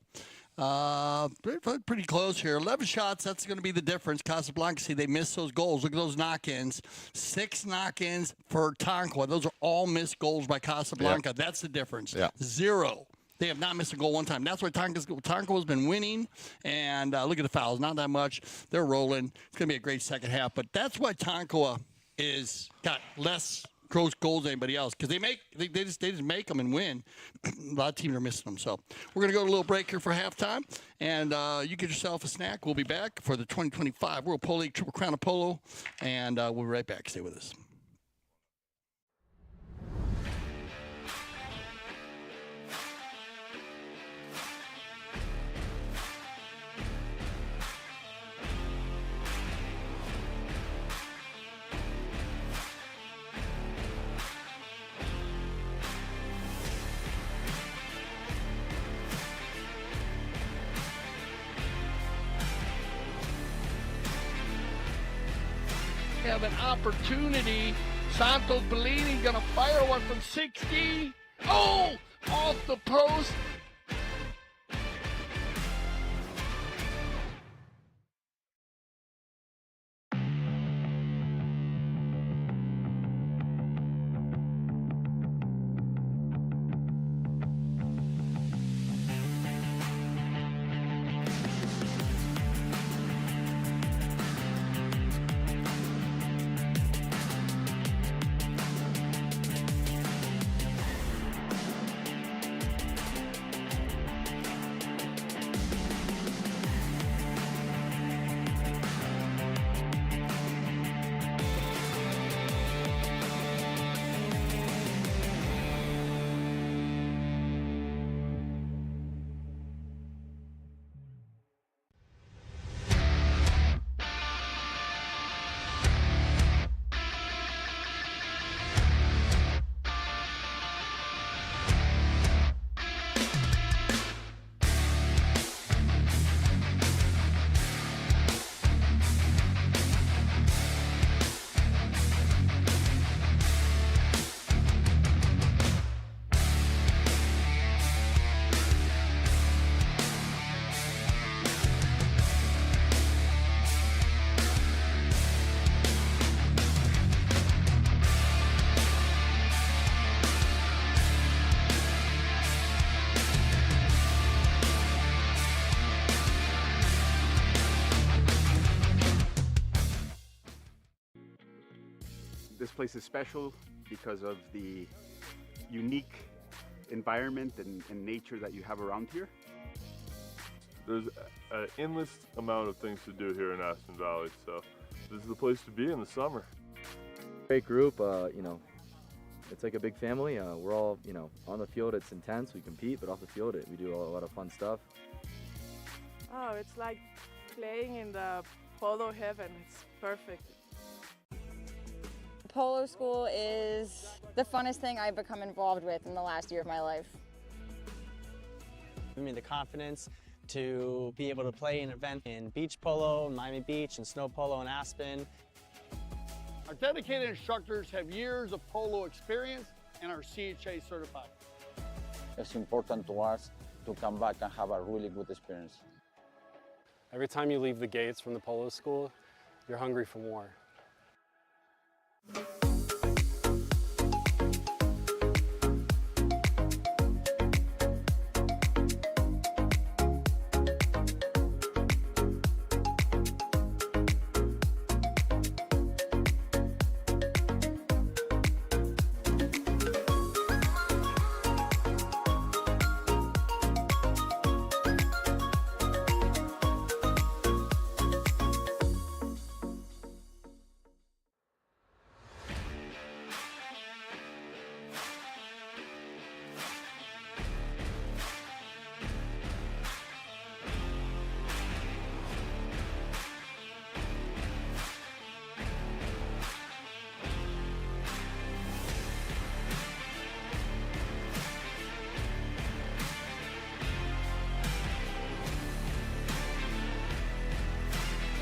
Pretty close here. 11 shots, that's going to be the difference. Casablanca, see, they missed those goals. Look at those knock-ins. 6 knock-ins for Tonkawa. Those are all missed goals by Casablanca. Yep. That's the difference. Yep. 0. They have not missed a goal one time. That's why Tonkawa's been winning. And look at the fouls. Not that much. They're rolling. It's going to be a great second half. But that's why Tonkawa is got less gross goals than anybody else, because they just make them and win. A lot of teams are missing them. So we're going to go to a little break here for halftime, and you get yourself a snack. We'll be back for the 2025 World Polo League Triple Crown of Polo, and we'll be right back. Stay with us. Have an opportunity. Santos Bellini gonna fire one from 60. Oh, off the post. This place is special because of the unique environment and nature that you have around here. There's an endless amount of things to do here in Aspen Valley, so this is the place to be in the summer. Great group, you know, it's like a big family. We're all, you know, on the field it's intense, we compete, but off the field we do a lot of fun stuff. Oh, it's like playing in the Polo heaven. It's perfect. Polo school is the funnest thing I've become involved with in the last year of my life. Give me the confidence to be able to play an event in beach polo, Miami Beach, and snow polo in Aspen. Our dedicated instructors have years of polo experience and are CHA certified. It's important to us to come back and have a really good experience. Every time you leave the gates from the polo school, you're hungry for more.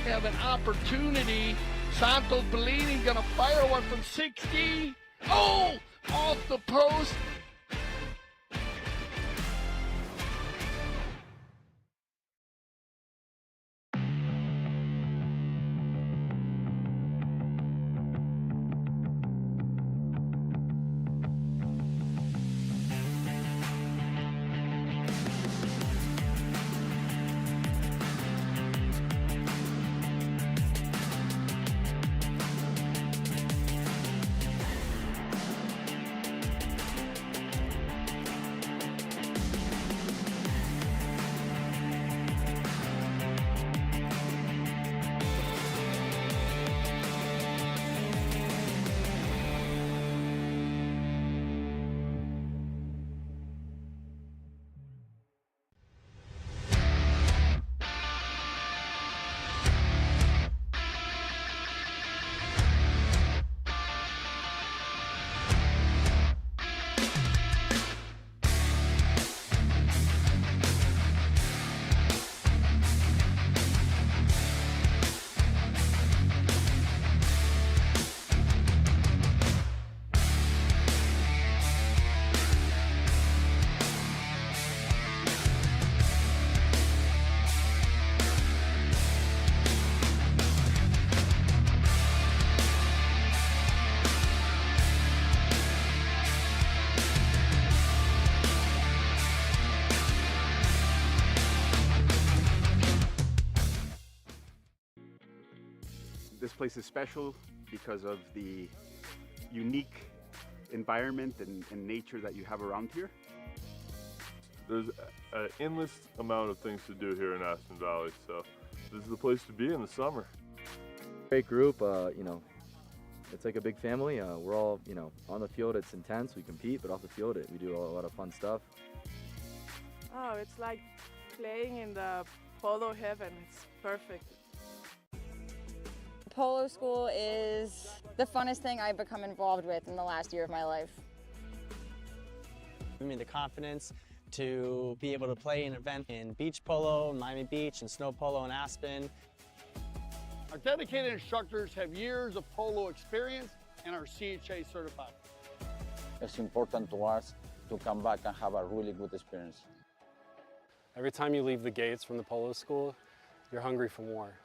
Have an opportunity. Santos Bellini gonna fire one from 60. Oh, off the post. This place is special because of the unique environment and nature that you have around here. There's an endless amount of things to do here in Aspen Valley, so this is the place to be in the summer. Great group, you know, it's like a big family. We're all, you know, on the field it's intense, we compete, but off the field we do a lot of fun stuff. Oh, it's like playing in the Polo heaven. It's perfect. Polo school is the funnest thing I've become involved with in the last year of my life. Give me the confidence to be able to play an event in beach polo, Miami Beach, and snow polo in Aspen. Our dedicated instructors have years of polo experience and are CHA certified. It's important to us to come back and have a really good experience. Every time you leave the gates from the polo school, you're hungry for more.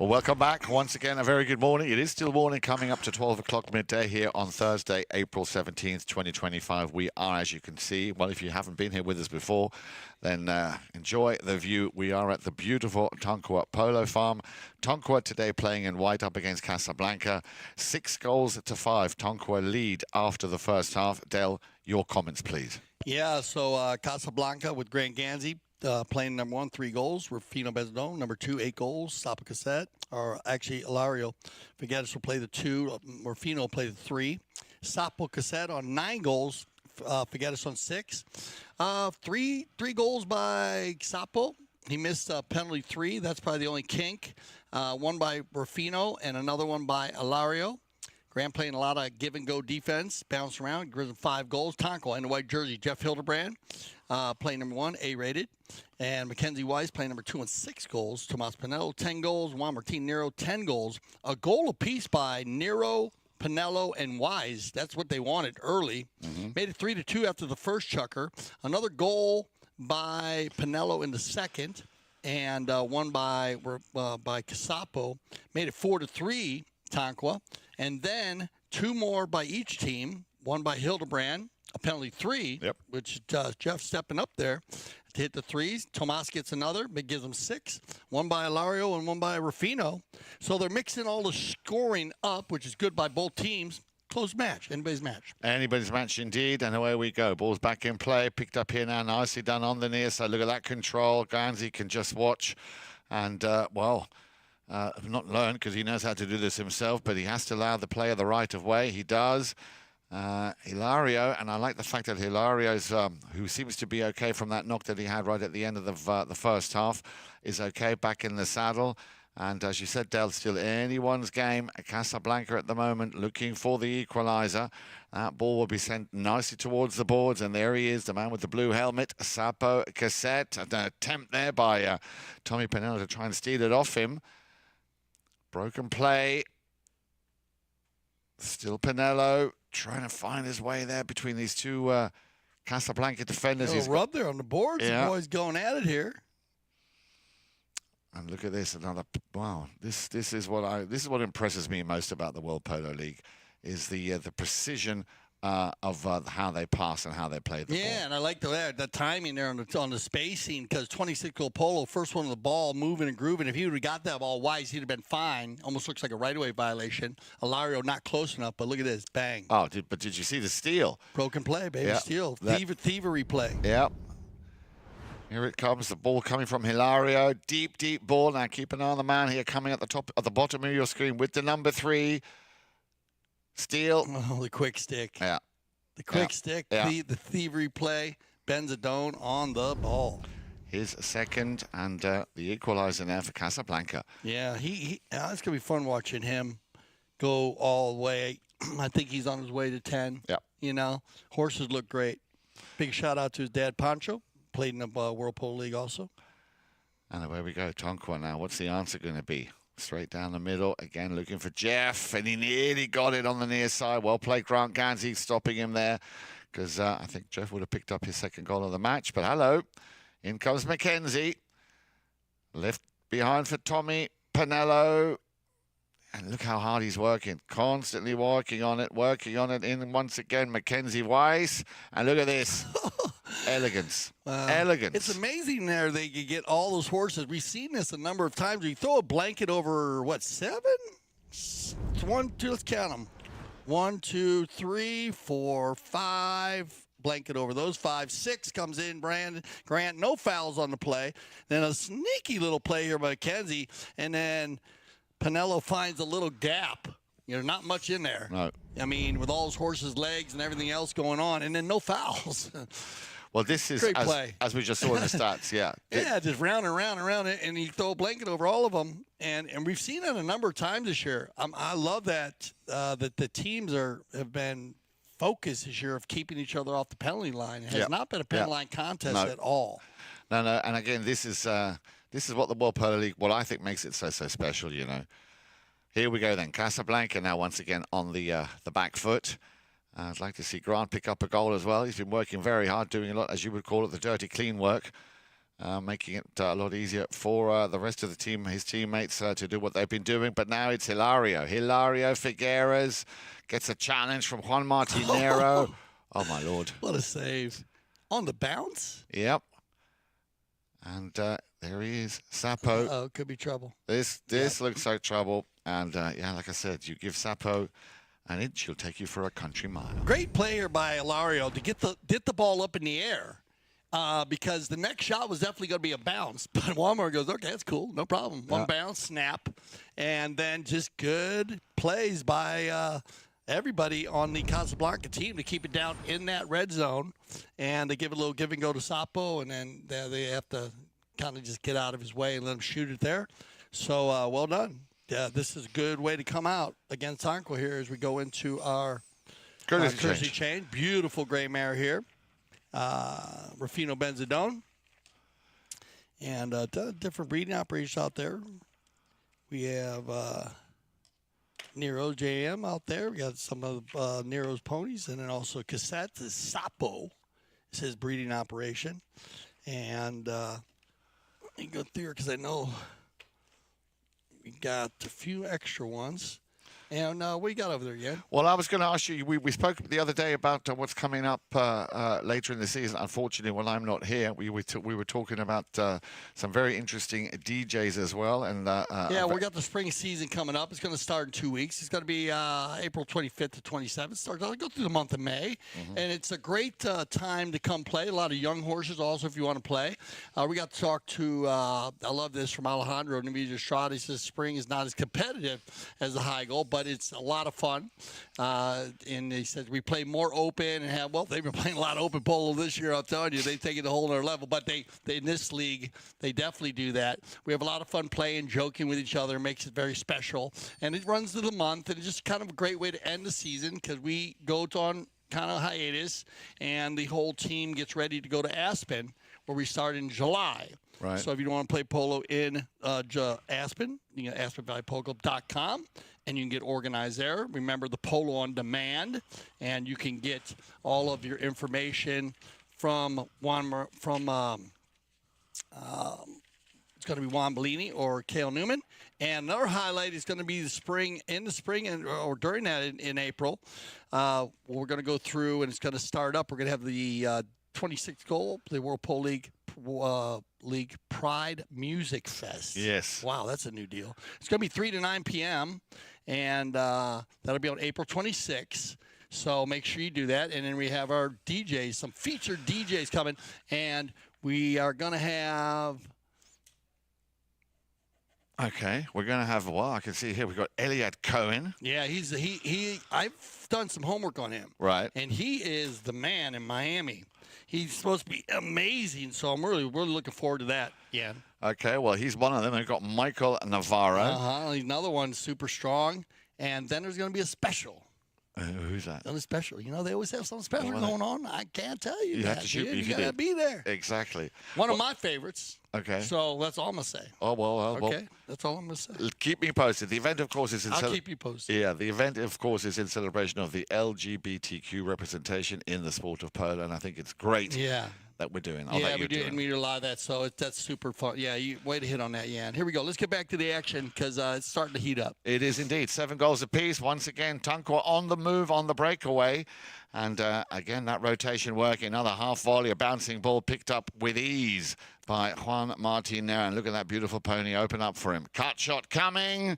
Well, welcome back. Once again, a very good morning. It is still morning, coming up to 12 o'clock midday here on Thursday, April 17th, 2025. We are, as you can see, well, if you haven't been here with us before, then enjoy the view. We are at the beautiful Tonkawa Polo Farm. Tonkawa today playing in white up against Casablanca. 6-5. Tonkawa lead after the first half. Del, your comments, please. Yeah, so Casablanca with Grant Ganzi. Playing number 1, 3 goals. Rufino Bensadon, number 2, 8 goals. Sapo Caset, or actually Hilario Figueras will play the 2. Rufino will play the 3. Sapo Caset on 9 goals. Figueras on 6. Three goals by Sapo. He missed penalty 3. That's probably the only kink. One by Rufino and another one by Hilario. Grant playing a lot of give-and-go defense, bounce around, gives him 5 goals. Tonkawa in the white jersey, Jeff Hildebrand, playing number 1, A-rated. And Mackenzie Weisz playing number 2 and 6 goals. Tomas Panelo, 10 goals. Juan Nero, 10 goals. A goal apiece by Nero, Panelo, and Weisz. That's what they wanted early. Made it 3-2 after the first Chukker. Another goal by Panelo in the second, and one by Sapo. Made it 4-3, Tonkawa. And then 2 more by each team. One by Hildebrand, a penalty 3, which Jeff stepping up there to hit the 3s. Tomas gets another, but gives them 6. One by Hilario and one by Rufino. So they're mixing all the scoring up, which is good by both teams. Close match. Anybody's match. Anybody's match indeed, and away we go. Ball's back in play. Picked up here now. Nicely done on the near side. Look at that control. Ganzi can just watch. And, not learned because he knows how to do this himself, but he has to allow the player the right of way. He does. Hilario, and I like the fact that Hilario's, who seems to be okay from that knock that he had right at the end of the first half, is okay back in the saddle. And as you said, Del, still anyone's game. Casablanca at the moment looking for the equaliser. That ball will be sent nicely towards the boards, and there he is, the man with the blue helmet, Sapo Caset. An attempt there by Tommy Panelo to try and steal it off him. Broken play. Still Panelo trying to find his way there between these two Casablanca defenders. He's rub there on the boards. Yeah. The boys going at it here. And look at this, another wow. This is what impresses me most about the World Polo League, is the precision of how they pass and how they play the ball. Yeah, and I like the timing there on the spacing, because 26-goal Polo, first one on the ball, moving and grooving. If he would have got that ball wise, he'd have been fine. Almost looks like a right-of-way violation. Hilario not close enough, but look at this, bang. Oh, but did you see the steal? Broken play, baby, steal. Thievery play. Yep. Here it comes, the ball coming from Hilario. Deep, deep ball. Now keep an eye on the man here coming at the bottom of your screen with the number 3. Steal. Oh, the quick stick. Yeah. The quick stick, the thievery play. Bensadon on the ball. His second, and the equalizer there for Casablanca. Yeah, it's going to be fun watching him go all the way. I think he's on his way to 10. Yeah. You know, horses look great. Big shout out to his dad, Pancho. Played in the World Polo League also. And away we go. Tonkawa now. What's the answer going to be? Straight down the middle. Again, looking for Jeff. And he nearly got it on the near side. Well played, Grant Ganzi, stopping him there. Because I think Jeff would have picked up his second goal of the match. But hello. In comes Mackenzie. Left behind for Tommy Panelo. And look how hard he's working. Constantly working on it. In once again, Mackenzie Weisz. And look at this. Elegance. Elegance. It's amazing there they could get all those horses. We've seen this a number of times. You throw a blanket over, 7? It's 1, 2, let's count them. 1, 2, 3, 4, 5. Blanket over those 5. 6 comes in, Grant. No fouls on the play. Then a sneaky little play here by Mackenzie. And then Panelo finds a little gap. Not much in there. No. I mean, with all those horses' legs and everything else going on, and then no fouls. Well, this is, as we just saw in the stats, yeah. Yeah, just round and round and round, and you throw a blanket over all of them. And we've seen it a number of times this year. I love that the teams have been focused this year of keeping each other off the penalty line. It has not been a penalty line contest at all. No, and again, this is what the World Polo League, what I think makes it so special, Here we go then. Casablanca now once again on the back foot. I'd like to see Grant pick up a goal as well. He's been working very hard, doing a lot, as you would call it, the dirty, clean work. making it a lot easier for the rest of the team, his teammates, to do what they've been doing. But now it's Hilario. Hilario Figueras gets a challenge from Juan Nero. Oh, my Lord. What a save. On the bounce? Yep. And there he is, Sapo. Oh, could be trouble. This looks like trouble. And, yeah, like I said, you give Sapo an inch, he'll take you for a country mile. Great player by Hilario to get the ball up in the air. Because the next shot was definitely going to be a bounce. But Walmart goes, okay, that's cool. No problem. One bounce, snap. And then just good plays by everybody on the Casablanca team to keep it down in that red zone. And they give a little give and go to Sapo. And then they have to kind of just get out of his way and let him shoot it there. So, well done. Yeah, this is a good way to come out against Tonkawa here as we go into our courtesy change. Beautiful gray mare here. Rufino Bensadon, and different breeding operations out there. We have Nero JM out there. We got some of Nero's ponies, and then also Caset. The Sapo is his breeding operation. And let me go through here because I know we got a few extra ones. And what you got over there, Yen? Well, I was going to ask you, we spoke the other day about what's coming up later in the season. Unfortunately, when I'm not here, we were talking about some very interesting DJs as well. And yeah, we got the spring season coming up. It's going to start in 2 weeks. It's going to be April 25th to 27th. Starts go through the month of May. And it's a great time to come play. A lot of young horses also if you want to play. We got to talk to, I love this, from Alejandro Navidia Estrada. He says spring is not as competitive as the high goal, but it's a lot of fun. And he said we play more open and have, well, they've been playing a lot of open polo this year, I'm telling you. They've taken it a whole other level. But they in this league, they definitely do that. We have a lot of fun playing, joking with each other. It makes it very special. And it runs through the month. And it's just kind of a great way to end the season because we go on kind of hiatus. And the whole team gets ready to go to Aspen, where we start in July. Right. So if you don't want to play polo in Aspen, you can go to AspenValleyPoloClub.com, and you can get organized there. Remember the Polo on Demand, and you can get all of your information from Juan. It's going to be Juan Bellini or Cale Newman. And another highlight is going to be the spring, or during that in April. We're going to go through, and it's going to start up. We're going to have the 26th goal, the World Polo League Pride Music Fest. Yes. Wow, that's a new deal. It's going to be 3 to 9 p.m., and that'll be on April 26th. So make sure you do that. And then we have our DJs, some featured DJs coming, and we are going to have... Okay, we're going to have, well, I can see here we've got Eliad Cohen. Yeah, I've done some homework on him. Right. And he is the man in Miami. He's supposed to be amazing, so I'm really looking forward to that. Yeah. Okay, well, he's one of them. We've got Michael Navarro. Another one super strong. And then there's going to be a special. Who's that? Another special. You know, they always have something special going on. I can't tell you. You have to shoot me if you got to be there. Exactly. One of my favorites. Okay. So that's all I'm going to say. Oh, well. Okay, that's all I'm going to say. Keep me posted. The event, of course, is in... I'll keep you posted. Yeah, the event, of course, is in celebration of the LGBTQ representation in the sport of polo, and I think it's great that we're doing. We do, and we do a lot of that, so that's super fun. Yeah, way to hit on that, Jan. Here we go. Let's get back to the action because it's starting to heat up. It is indeed. 7 goals apiece. Once again, Tonkawa on the move, on the breakaway. And again, that rotation working. Another half volley, a bouncing ball picked up with ease by Juan Nero. And look at that beautiful pony open up for him. Cut shot coming.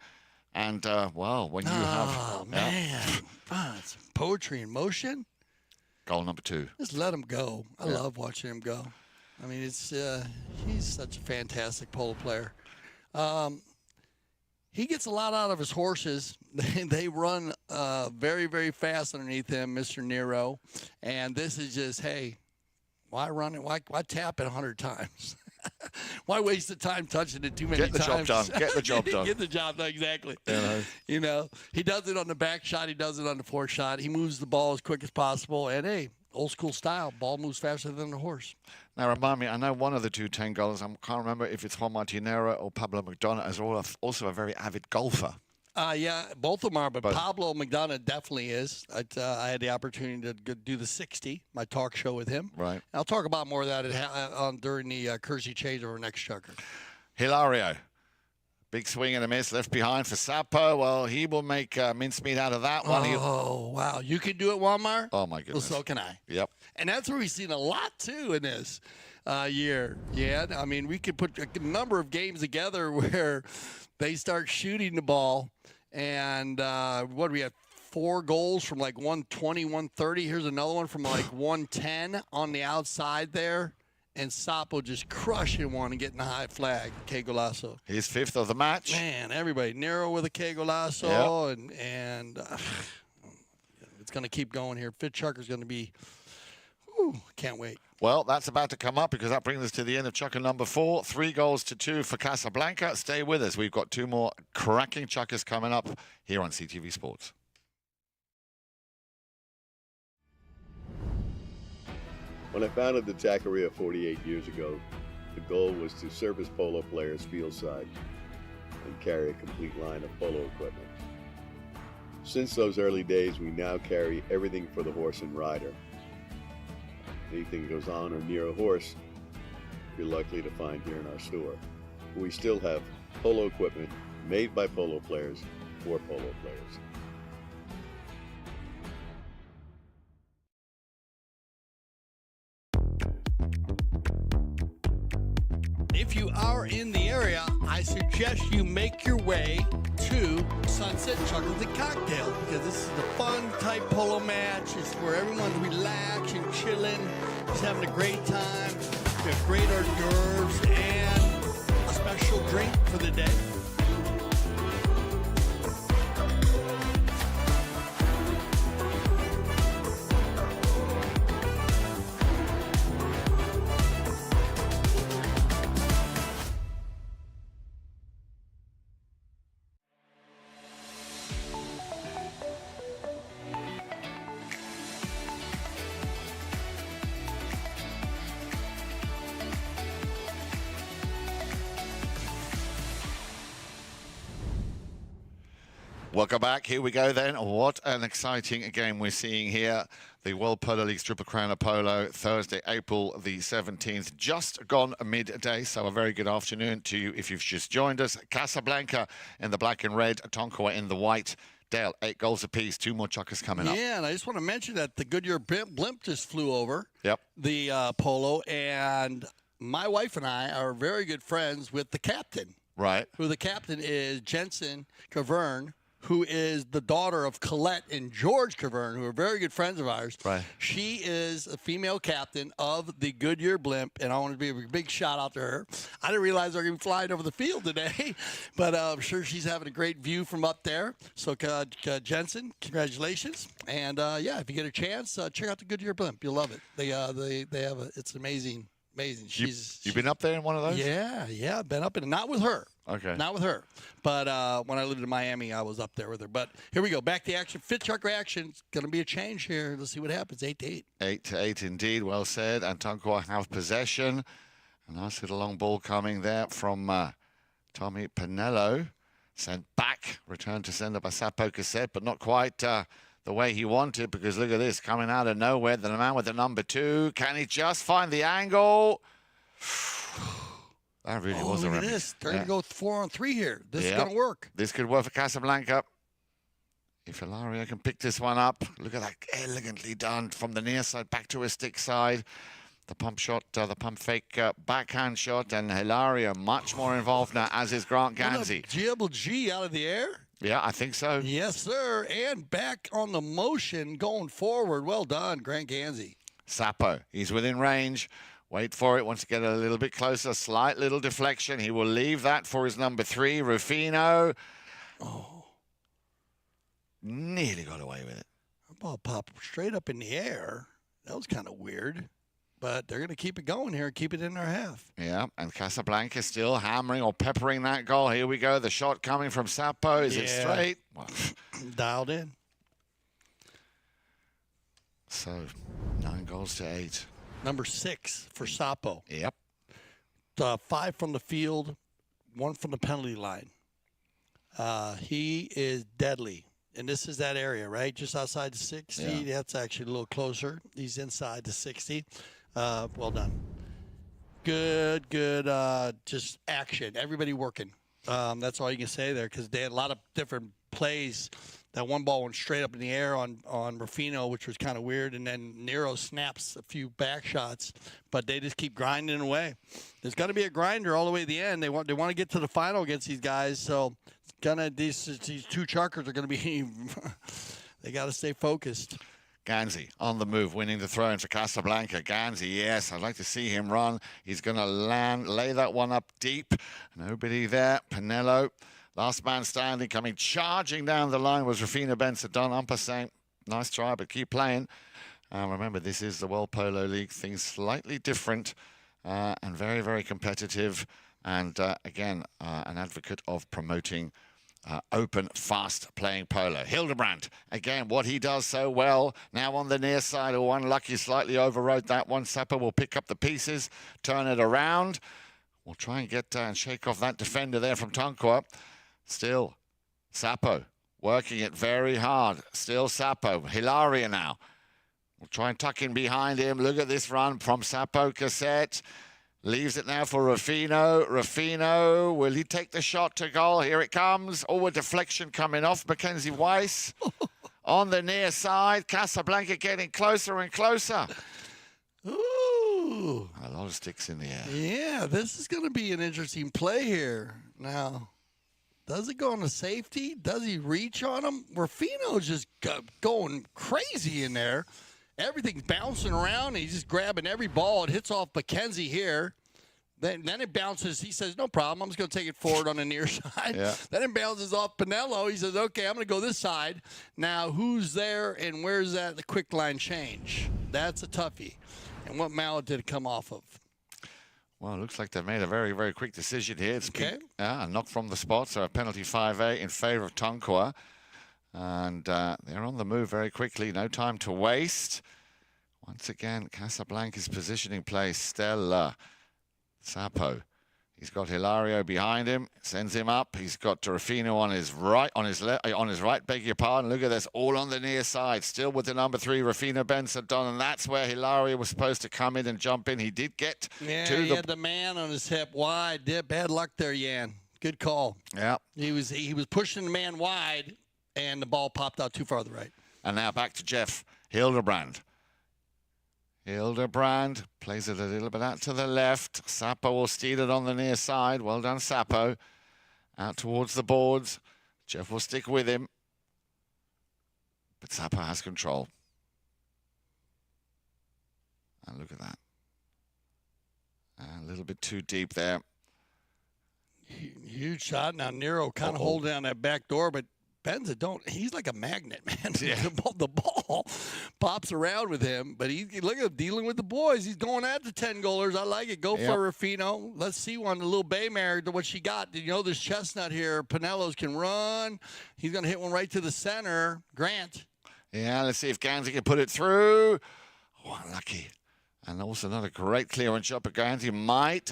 And, well, when you have... Oh, man. It's poetry in motion. Goal number 2. Just let him go. I love watching him go. I mean, it's he's such a fantastic polo player. He gets a lot out of his horses. They run very, very fast underneath him, Mr. Nero. And this is just, hey, why run it? Why tap it 100 times? Why waste the time touching it too many times? Get the job done. Get the job done. Get the job done, exactly. Yeah. You know, he does it on the back shot. He does it on the forward shot. He moves the ball as quick as possible. And, hey, old school style. Ball moves faster than the horse. Now, remind me, I know one of the 2 10-goalers, I can't remember if it's Juan Nero or Pablo McDonough, is also a very avid golfer. Yeah, both of them are, but But- Pablo McDonough definitely is. I had the opportunity to do the 60, my talk show with him. Right. I'll talk about more of that during the Kersey changeover next, Chukker. Hilario. Big swing and a miss left behind for Sapo. Well, he will make mincemeat out of that one. Oh, wow. You can do it, Walmart? Oh, my goodness. Well, so can I. Yep. And that's where we've seen a lot, too, in this year. Yeah, I mean, we could put a number of games together where they start shooting the ball. And what do we have? 4 goals from like 120, 130. Here's another one from like 110 on the outside there. And Sapo just crushing one and getting the high flag. K golazo. His 5th of the match. Man, everybody. Nero with a K golazo. And it's going to keep going here. Fit Chukker's going to be, can't wait. Well, that's about to come up because that brings us to the end of Chukker number 4. 3 goals to 2 for Casablanca. Stay with us. We've got 2 more cracking Chukkers coming up here on CTV Sports. When I founded the Taqueria 48 years ago, the goal was to service polo players fieldside and carry a complete line of polo equipment. Since those early days, we now carry everything for the horse and rider. Anything goes on or near a horse, you're likely to find here in our store. We still have polo equipment made by polo players for polo players. If you are in the area, I suggest you make your way to Sunset Chukkers and Cocktail because this is the fun type polo match. It's where everyone's relaxing, chilling, just having a great time. We have great hors d'oeuvres and a special drink for the day. Welcome back. Here we go then. What an exciting game we're seeing here. The World Polo League's Triple Crown of Polo, Thursday, April the 17th. Just gone midday, so a very good afternoon to you if you've just joined us. Casablanca in the black and red, Tonkawa in the white. Dale, 8 goals apiece, 2 more Chukkers coming up. Yeah, and I just want to mention that the Goodyear blimp just flew over the polo, and my wife and I are very good friends with the captain. Right. Who the captain is Jensen Cavern, who is the daughter of Colette and George Cavern, who are very good friends of ours. Right. She is a female captain of the Goodyear blimp, and I want to be a big shout out to her. I didn't realize they were going to be flying over the field today, but I'm sure she's having a great view from up there. So, Jensen, congratulations. And, yeah, if you get a chance, check out the Goodyear blimp. You'll love it. They have it's amazing. Amazing. You've been up there in one of those? Yeah, I've been up in it. Not with her. Okay. Not with her. But when I lived in Miami, I was up there with her. But here we go. Back to action. Fit Chukker action. It's going to be a change here. Let's see what happens. 8-8. 8-8 indeed. Well said. And Tonkawa have possession. A nice little long ball coming there from Tomas Panelo. Sent back. Returned to sender by Sapo Caset, but not quite the way he wanted, because look at this, coming out of nowhere, the man with the number 2. Can he just find the angle? That really was a look at remedy. this. They're going to go 4-on-3 here. This is Yep. going to work. This could work for Casablanca. If Hilario can pick this one up. Look at that, elegantly done from the near side back to his stick side. The pump shot, the pump fake backhand shot, and Hilario much more involved now, as is Grant Ganzi. GLG out of the air. Yeah, I think so. Yes, sir. And back on the motion going forward. Well done, Grant Ganzi. Sapo, he's within range. Wait for it, wants to get a little bit closer. Slight little deflection. He will leave that for his number 3, Rufino. Oh. Nearly got away with it. The ball popped straight up in the air. That was kind of weird. But they're going to keep it going here and keep it in their half. Yeah, and Casablanca still hammering or peppering that goal. Here we go. The shot coming from Sapo. Is it straight? Well, dialed in. So, 9 goals to 8. Number 6 for Sapo. Yep. 5 from the field, 1 from the penalty line. He is deadly. And this is that area, right? Just outside the 60. Yeah. That's actually a little closer. He's inside the 60. Well done. Good. Just action. Everybody working. That's all you can say there because they had a lot of different plays. That one ball went straight up in the air on Rufino, which was kind of weird. And then Nero snaps a few back shots, but they just keep grinding away. There's going to be a grinder all the way to the end. They want to get to the final against these guys. So these two Chukkers are going to be they got to stay focused. Ganzi on the move, winning the throw in for Casablanca. Ganzi, yes, I'd like to see him run. He's going to lay that one up deep. Nobody there. Panelo. Last man standing, coming charging down the line was Rufino Bensadon. Umpa saying, nice try, but keep playing. Remember, this is the World Polo League. Things slightly different and very, very competitive. And again, an advocate of promoting open, fast-playing polo. Hildebrand, again, what he does so well. Now on the near side, or unlucky, slightly overrode that one. Sapo will pick up the pieces, turn it around. We'll try and get and shake off that defender there from Tonkawa. Still, Sapo working it very hard. Still Sapo. Hilario now. We'll try and tuck in behind him. Look at this run from Sapo Caset. Leaves it now for Rufino. Rufino, will he take the shot to goal? Here it comes. Oh, a deflection coming off. Mackenzie Weisz on the near side. Casablanca getting closer and closer. Ooh. A lot of sticks in the air. Yeah, this is going to be an interesting play here. Now, does it go on to safety? Does he reach on him? Rufino's just going crazy in there. Everything's bouncing around. He's just grabbing every ball. It hits off Mackenzie here. Then it bounces. He says, no problem. I'm just going to take it forward on the near side. Yeah. Then it bounces off Panelo. He says, okay, I'm going to go this side. Now, who's there and where's that the quick line change? That's a toughie. And what mallet did it come off of? Well, it looks like they've made a very, very quick decision here. It's okay. A knock from the spot, so a penalty 5A in favor of Tonkawa. And they're on the move very quickly. No time to waste. Once again, Casablanca's positioning play stellar. Sapo. He's got Hilario behind him, sends him up. He's got Rufino on his right, on his right, beg your pardon. Look at this, all on the near side. Still with the number 3, Rufino Bensadon, and that's where Hilario was supposed to come in and jump in. He did get to he had the man on his hip wide. Bad luck there, Jan. Good call. Yeah. He was pushing the man wide, and the ball popped out too far to the right. And now back to Jeff Hildebrand. Hildebrand plays it a little bit out to the left. Sapo will steal it on the near side. Well done, Sapo. Out towards the boards. Jeff will stick with him. But Sapo has control. And look at that. A little bit too deep there. Huge shot. Now Nero kind of holding down that back door, but Bensadon, he's like a magnet, man. Yeah. The ball pops around with him, but look at him dealing with the boys. He's going at the 10-goalers. I like it. Go for Rufino. Let's see one, the little bay mare, what she got. Did you know this chestnut here, Panelo's can run. He's going to hit one right to the center. Grant. Yeah, let's see if Ganzi can put it through. Oh, unlucky. And also not a great clearance shot, but Ganzi might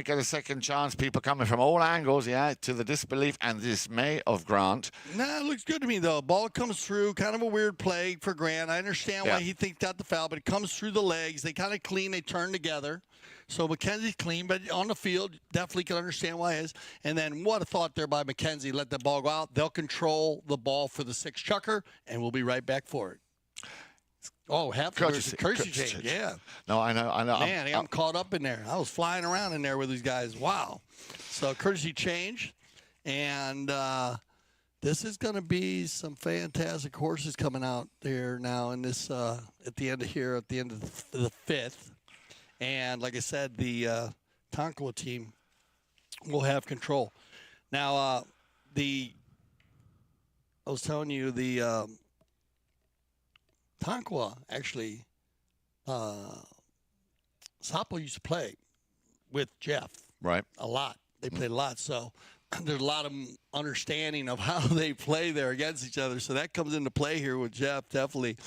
get a second chance. People coming from all angles, to the disbelief and dismay of Grant. Nah, it looks good to me, though. Ball comes through, kind of a weird play for Grant. I understand why he thinks got the foul, but it comes through the legs. They kind of clean, they turn together. So Mackenzie's clean, but on the field, definitely can understand why it is. And then what a thought there by Mackenzie. Let the ball go out. They'll control the ball for the 6 Chukker, and we'll be right back for it. Oh, courtesy change, yeah. No, I know. Man, I'm caught up in there. I was flying around in there with these guys. Wow. So courtesy change, and this is going to be some fantastic horses coming out there now in this at the end of the 5th. And like I said, the Tonkawa team will have control. Now, I was telling you the Tonkawa, actually, Sapo used to play with Jeff. Right. A lot. They played a lot. So there's a lot of understanding of how they play there against each other. So that comes into play here with Jeff, definitely.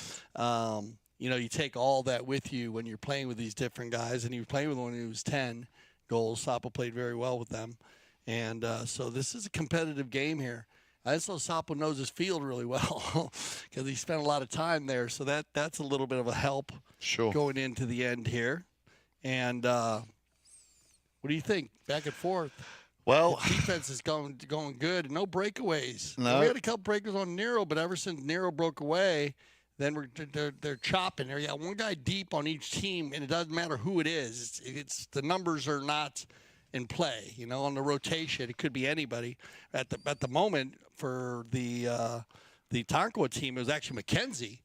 You take all that with you when you're playing with these different guys. And he was playing with one who was 10 goals. Sapo played very well with them. And so this is a competitive game here. I just know Sapo knows his field really well because he spent a lot of time there. So that's a little bit of a help going into the end here. And what do you think? Back and forth. Well, the defense is going good. No breakaways. No. We had a couple breakers on Nero, but ever since Nero broke away, then they're chopping. There, one guy deep on each team, and it doesn't matter who it is. It's the numbers are not in play. On the rotation, it could be anybody. At the moment for the Tonkawa team, it was actually Mackenzie.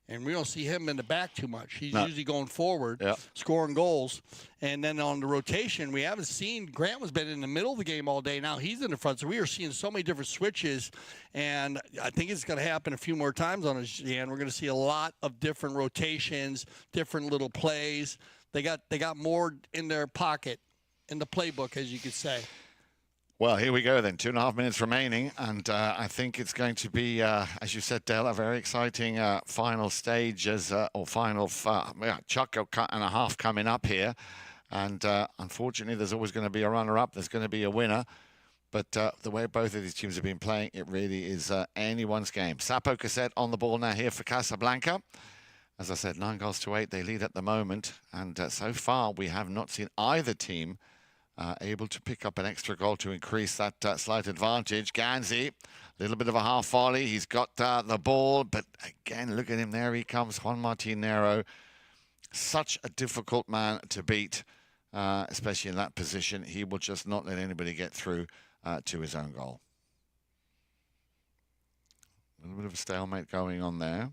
And we don't see him in the back too much. He's usually going forward, scoring goals. And then on the rotation, we haven't seen – Grant was been in the middle of the game all day. Now he's in the front. So we are seeing so many different switches. And I think it's going to happen a few more times on us, Jan. We're going to see a lot of different rotations, different little plays. They got more in their pocket, in the playbook, as you could say. Well, here we go then. 2.5 minutes remaining, and I think it's going to be, as you said, Dale, a very exciting final stage or final Chukker cut and a half coming up here. And unfortunately, there's always going to be a runner-up. There's going to be a winner. But the way both of these teams have been playing, it really is anyone's game. Sapo Caset on the ball now here for Casablanca. As I said, 9-8. They lead at the moment. And so far, we have not seen either team able to pick up an extra goal to increase that slight advantage. Ganzi, a little bit of a half volley. He's got the ball, but again, look at him. There he comes, Juan Nero. Such a difficult man to beat, especially in that position. He will just not let anybody get through to his own goal. A little bit of a stalemate going on there.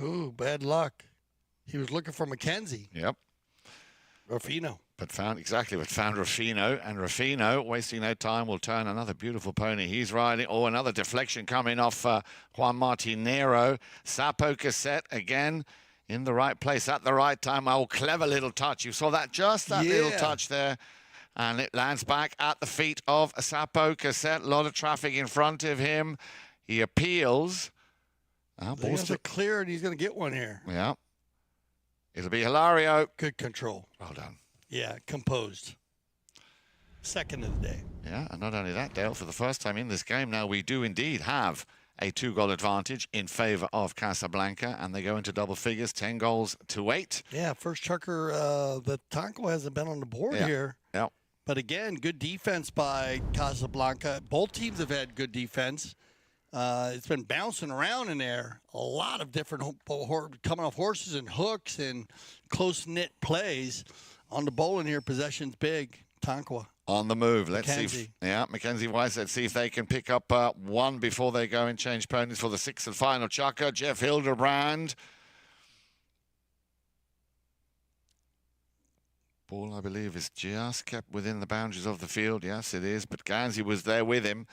Ooh, bad luck. He was looking for Mackenzie. Yep. Rufino. But found Rufino, and Rufino, wasting no time, will turn another beautiful pony. He's riding. Oh, another deflection coming off Juan Nero. Sapo Caset again in the right place at the right time. Oh, clever little touch. You saw that, just that little touch there. And it lands back at the feet of Sapo Caset. A lot of traffic in front of him. He appeals. Ball's still clear, and he's going to get one here. Yeah. It'll be Hilario. Good control. Well done. Yeah, composed. Second of the day. Yeah, and not only that, Dale, for the first time in this game now, we do indeed have a 2-goal advantage in favor of Casablanca, and they go into double figures, 10-8. Yeah, first Chukker, the Tonkawa hasn't been on the board here. Yeah. But again, good defense by Casablanca. Both teams have had good defense. It's been bouncing around in there. A lot of different coming off horses and hooks and close-knit plays. On the bowling here, possession's big. Tonkawa. On the move. Let's see. Mackenzie Weisz. Let's see if they can pick up one before they go and change ponies for the 6th and final Chukker. Jeff Hildebrand. Ball, I believe, is just kept within the boundaries of the field. Yes, it is. But Ganzi was there with him.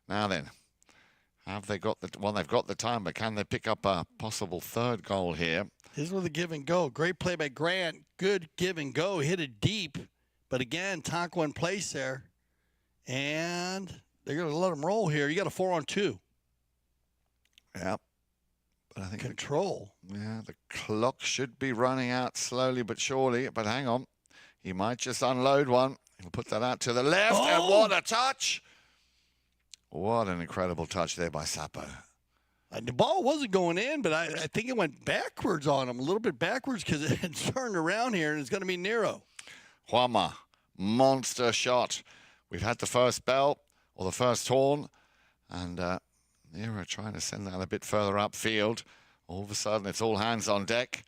Now then. Have they got they've got the time, but can they pick up a possible 3rd goal here? Here's where the give and go. Great play by Grant. Good give and go. Hit it deep. But again, Tonkawa in place there. And they're going to let him roll here. You got a 4-on-2. Yeah. But I think control. The clock should be running out slowly but surely. But hang on. He might just unload one. He'll put that out to the left. Oh! And what a touch! What an incredible touch there by Sapo. The ball wasn't going in, but I think it went backwards on him, a little bit backwards because it had turned around here, and it's going to be Nero. Juan, monster shot. We've had the first bell, or the first horn, and Nero trying to send that a bit further upfield. All of a sudden, it's all hands on deck.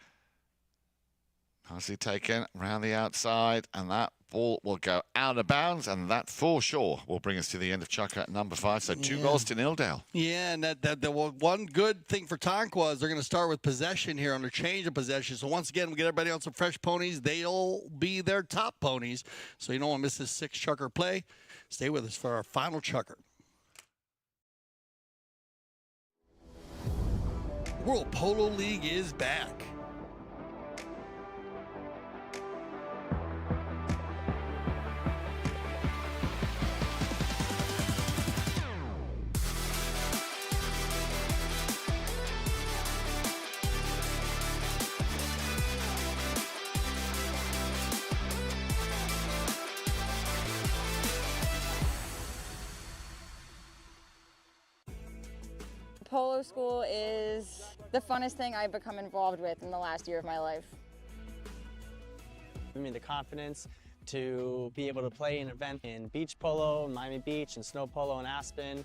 Nicely taken around the outside, and that ball will go out of bounds, and that for sure will bring us to the end of Chukker at number 5. So 2-0 Dale. Yeah, and that one good thing for Tonkawa is they're going to start with possession here on the change of possession. So once again, we get everybody on some fresh ponies. They'll be their top ponies. So you don't want to miss this 6th Chukker play. Stay with us for our final Chukker. World Polo League is back. polo school is the funnest thing I've become involved with in the last year of my life. Give me the confidence to be able to play an event in beach polo, Miami Beach, and snow polo in Aspen.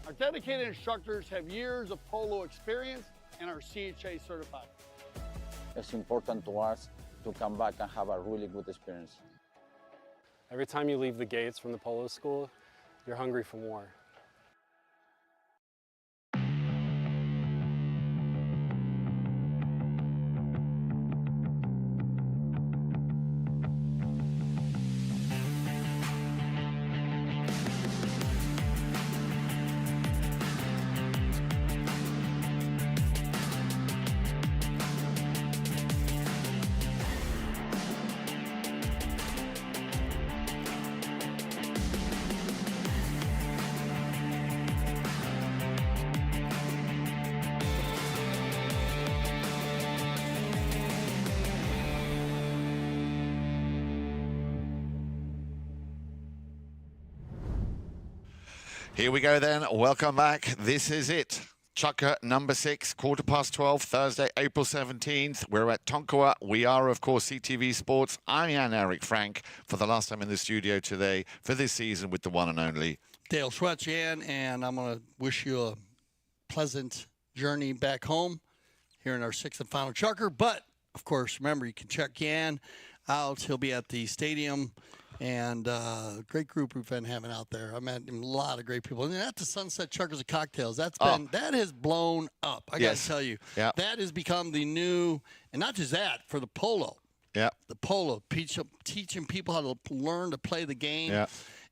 Our dedicated instructors have years of polo experience and are CHA certified. It's important to us to come back and have a really good experience. Every time you leave the gates from the polo school, you're hungry for more. Here we go then. Welcome back. This is it. Chukker number 6, 12:15, Thursday, April 17th. We're at Tonkawa. We are, of course, CTV Sports. I'm Jan Eric Frank for the last time in the studio today for this season with the one and only Dale Schwetz, Jan, and I'm going to wish you a pleasant journey back home here in our 6th and final Chukker. But, of course, remember, you can check Jan out. He'll be at the stadium. And great group we've been having out there. I met a lot of great people. And at the Sunset Chukkers and Cocktails, that has blown up. I got to tell you, that has become the new, and not just that, for the polo. Yeah, the polo, teaching people how to learn to play the game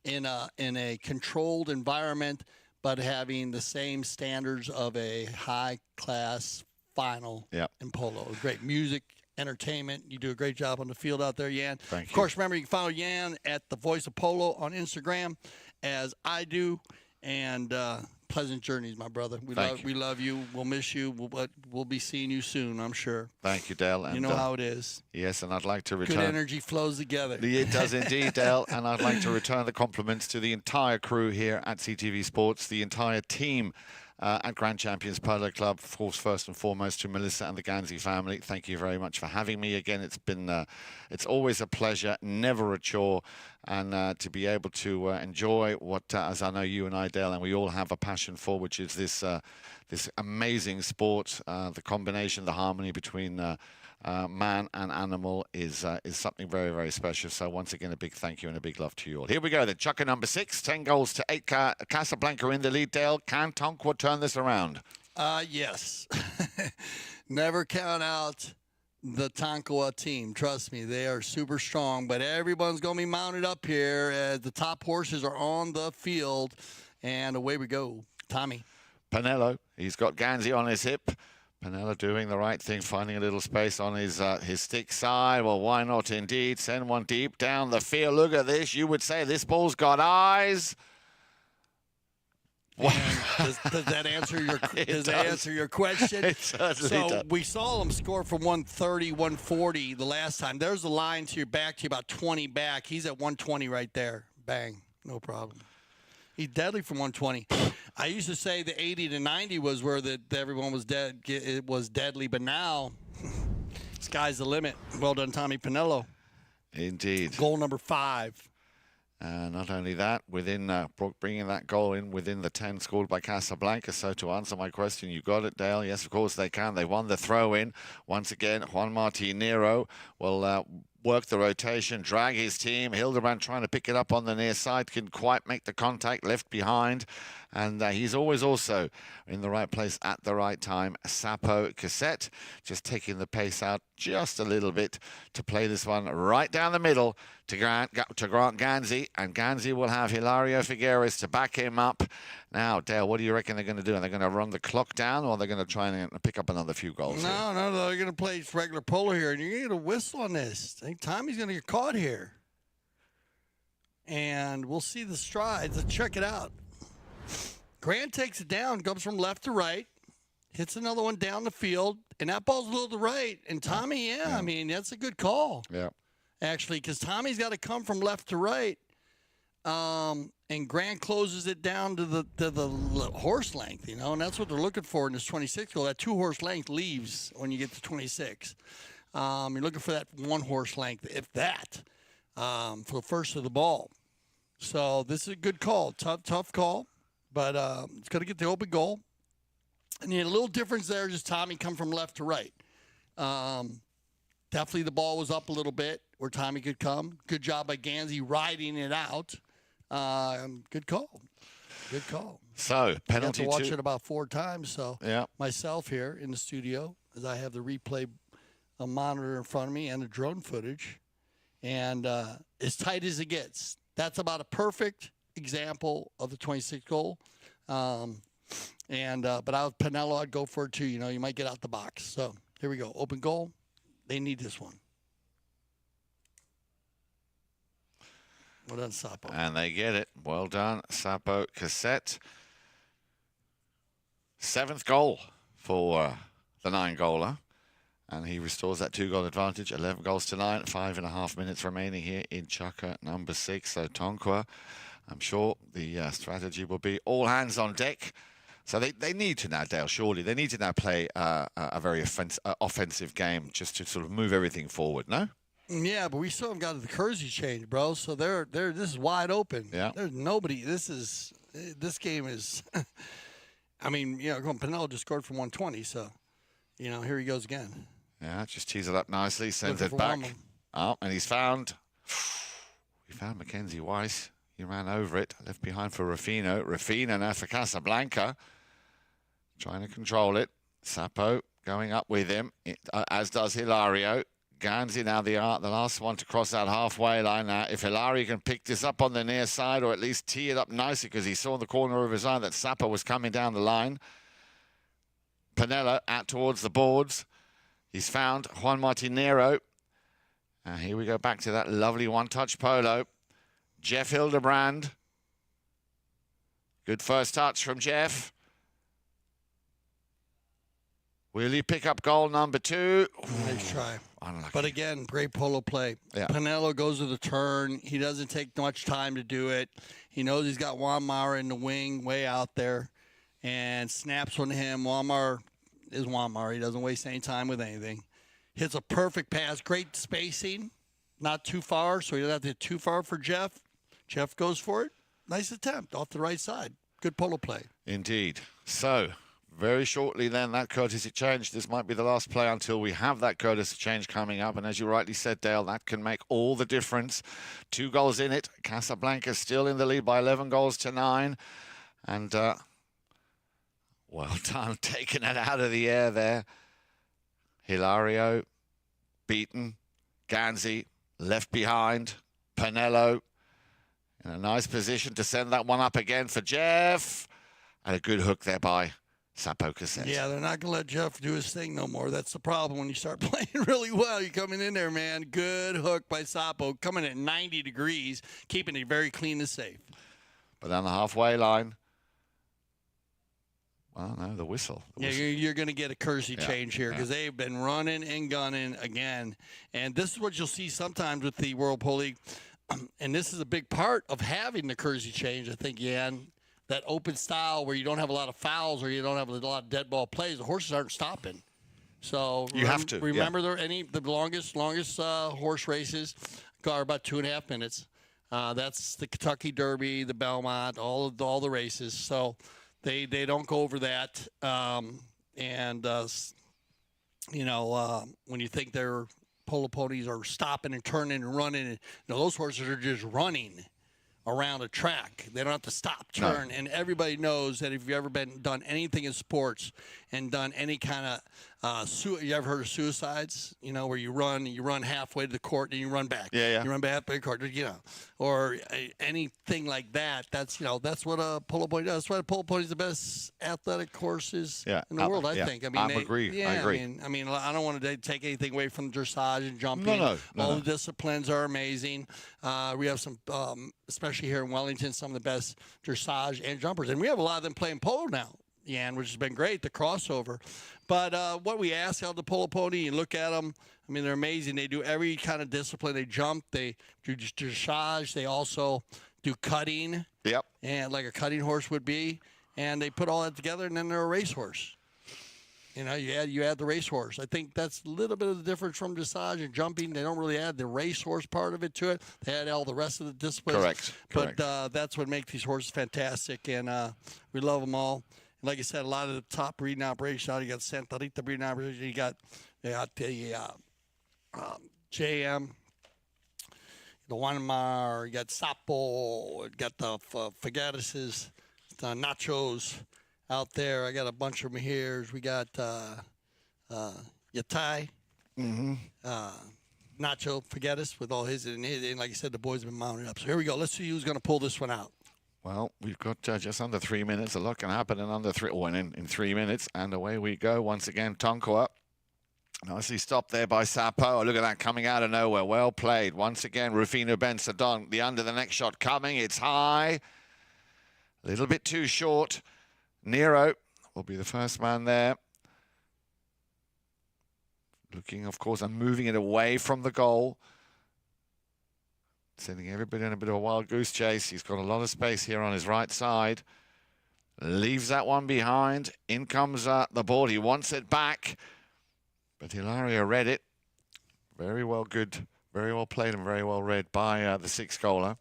in a controlled environment, but having the same standards of a high class final in polo. Great music. Entertainment. You do a great job on the field out there, Jan. Thank you. Of course, remember, you can follow Jan at The Voice of Polo on Instagram, as I do. And pleasant journeys, my brother. We love you. We'll miss you. We'll be seeing you soon, I'm sure. Thank you, Dale. And, you know how it is. Yes, and I'd like to return. Good energy flows together. It does indeed, Dale. And I'd like to return the compliments to the entire crew here at CTV Sports, the entire team at Grand Champions Polo Club, of course, first and foremost to Melissa and the Ganzi family. Thank you very much for having me again. It's been, it's always a pleasure, never a chore, and to be able to enjoy what, as I know you and I, Dale, and we all have a passion for, which is this this amazing sport. The combination, the harmony between man and animal is something very, very special. So once again, a big thank you and a big love to you all. Here we go then. Chukker number 6, 10 goals to 8. Casablanca in the lead. Dale, can Tonkawa turn this around? Yes. Never count out the Tonkawa team. Trust me, they are super strong, but everyone's going to be mounted up here as the top horses are on the field, and away we go. Tommy. Panelo, he's got Ganzi on his hip. Panelo doing the right thing, finding a little space on his stick side. Well, why not indeed? Send one deep down the field. Look at this. You would say this ball's got eyes. Does that answer your answer your question? It certainly does. We saw him score from 130, 140 the last time. There's a line to your back to you, about 20 back. He's at 120 right there. Bang. No problem. He's deadly from 120. I used to say the 80 to 90 was where everyone was dead. It was deadly, but now sky's the limit. Well done, Tommy Panelo. Indeed. Goal number 5. Not only that, within bringing that goal in within the 10 scored by Casablanca. So to answer my question, you got it, Dale. Yes, of course they can. They won the throw-in. Once again, Juan Nero will work the rotation, drag his team. Hildebrand trying to pick it up on the near side, couldn't quite make the contact, left behind. And he's always also in the right place at the right time. Sapo Caset just taking the pace out just a little bit to play this one right down the middle to Grant Ganzi. And Ganzi will have Hilario Figueras to back him up. Now, Dale, what do you reckon they're going to do? Are they going to run the clock down, or are they going to try and pick up another few goals? No, they're going to play regular polo here, and you're going to get a whistle on this. I think Tommy's going to get caught here. And we'll see the strides. Let's check it out. Grant takes it down, comes from left to right, hits another one down the field, and that ball's a little to right. And Tommy, I mean, that's a good call. Yeah. Actually, because Tommy's got to come from left to right. and Grant closes it down to the horse length, and that's what they're looking for in this 26 goal. That 2-horse length leaves when you get to 26. You're looking for that 1-horse length, if that, for the first of the ball. So this is a good call, tough call, but it's going to get the open goal. And you had a little difference there, just Tommy come from left to right. Definitely the ball was up a little bit where Tommy could come. Good job by Ganzi riding it out. Good call. Good call. So, penalty I have to watch it about 4 times. So, yeah. Myself here in the studio, as I have the replay monitor in front of me and the drone footage. And as tight as it gets. That's about a perfect example of the 26th goal. But Panelo, I'd go for it too. You might get out the box. So, here we go. Open goal. They need this one. Well done, Sapo. And they get it. Well done, Sapo Caset. 7th goal for the 9-goaler. And he restores that 2-goal advantage. 11 goals to 9. 5.5 minutes remaining here in Chukker number 6. So Tonkawa, I'm sure the strategy will be all hands on deck. So they need to now, Dale, surely. They need to now play a very offensive game just to sort of move everything forward, no? Yeah, but we still haven't got the Kersey change, bro. So they're this is wide open. Yeah. There's nobody. This game is. I mean, Panelo just scored from 120, so here he goes again. Yeah, just tees it up nicely, sends Looking it back. Juan. Oh, and he's found. We found Mackenzie Weisz. He ran over it, left behind for Rufino. Rufino now for Casablanca, trying to control it. Sapo going up with him, as does Hilario. Ganzi now the last one to cross that halfway line. Now, if Hilario can pick this up on the near side or at least tee it up nicely, because he saw in the corner of his eye that Sapo was coming down the line. Panelo out towards the boards. He's found Juan Nero. And here we go back to that lovely one-touch polo. Jeff Hildebrand. Good first touch from Jeff. Will he pick up goal number 2? Nice try. Unlucky. But again, great polo play. Yeah. Panelo goes to the turn. He doesn't take much time to do it. He knows he's got Juan in the wing way out there and snaps on him. Juan is Juan. He doesn't waste any time with anything. Hits a perfect pass. Great spacing. Not too far, so he doesn't have to hit too far for Jeff. Jeff goes for it. Nice attempt off the right side. Good polo play. Indeed. So, very shortly then, that courtesy change. This might be the last play until we have that courtesy change coming up. And as you rightly said, Dale, that can make all the difference. 2 goals in it. Casablanca still in the lead by 11 goals to 9. And well done, taking it out of the air there. Hilario beaten. Ganzi left behind. Panelo in a nice position to send that one up again for Jeff. And a good hook there by Sapo Caset. Yeah, they're not going to let Jeff do his thing no more. That's the problem when you start playing really well. You're coming in there, man. Good hook by Sapo, coming at 90 degrees, keeping it very clean and safe. But on the halfway line, well, no, the whistle. Yeah, you're going to get a Kersey change here because they've been running and gunning again. And this is what you'll see sometimes with the World Polo League. And this is a big part of having the Kersey change, I think, Jan. That open style where you don't have a lot of fouls or you don't have a lot of dead ball plays, the horses aren't stopping. So you have to remember the longest horse races are about 2.5 minutes. That's the Kentucky Derby, the Belmont, all the races. So they don't go over that. When you think their polo ponies are stopping and turning and running, and those horses are just running around a track. They don't have to stop, turn. No. And everybody knows that if you've ever done anything in sports and done any kind of you ever heard of suicides? Where you run halfway to the court and you run back. Yeah. You run back to the court, or anything like that. That's what a polo pony does. That's why a polo pony is the best athletic horses in the world, I think. I agree. I mean, I don't want to take anything away from dressage and jumping. No. All the disciplines are amazing. We have some, especially here in Wellington, some of the best dressage and jumpers. And we have a lot of them playing polo now, Jan, which has been great, the crossover. But what we ask out of the polo pony, you look at them, I mean, they're amazing. They do every kind of discipline. They jump, they do dressage. They also do cutting. Yep. And like a cutting horse would be, and they put all that together, and then they're a racehorse. You know, you add the racehorse. I think that's a little bit of the difference from dressage and jumping. They don't really add the racehorse part of it to it. They add all the rest of the disciplines. Correct. But that's what makes these horses fantastic, and we love them all. And like I said, a lot of the top breeding operations out. You got Santa Rita breeding operation. You got the JM, the Wanmar. You got Sapo. You got the Figueras, the Nachos out there. I got a bunch of them here. We got Yatai, Nacho Figueras with all his, and like I said, the boys have been mounted up. So here we go. Let's see who's going to pull this one out. Well, we've got just under 3 minutes. A lot can happen in under in 3 minutes. And away we go. Once again, Tonkawa. Nicely stopped there by Sapo. Look at that, coming out of nowhere. Well played. Once again, Rufino Bensadon. The under the next shot coming. It's high. A little bit too short. Nero will be the first man there. Looking, of course, and moving it away from the goal. Sending everybody in a bit of a wild goose chase. He's got a lot of space here on his right side. Leaves that one behind. In comes the ball. He wants it back. But Hilario read it. Very well good. Very well played and very well read by the six-goaler.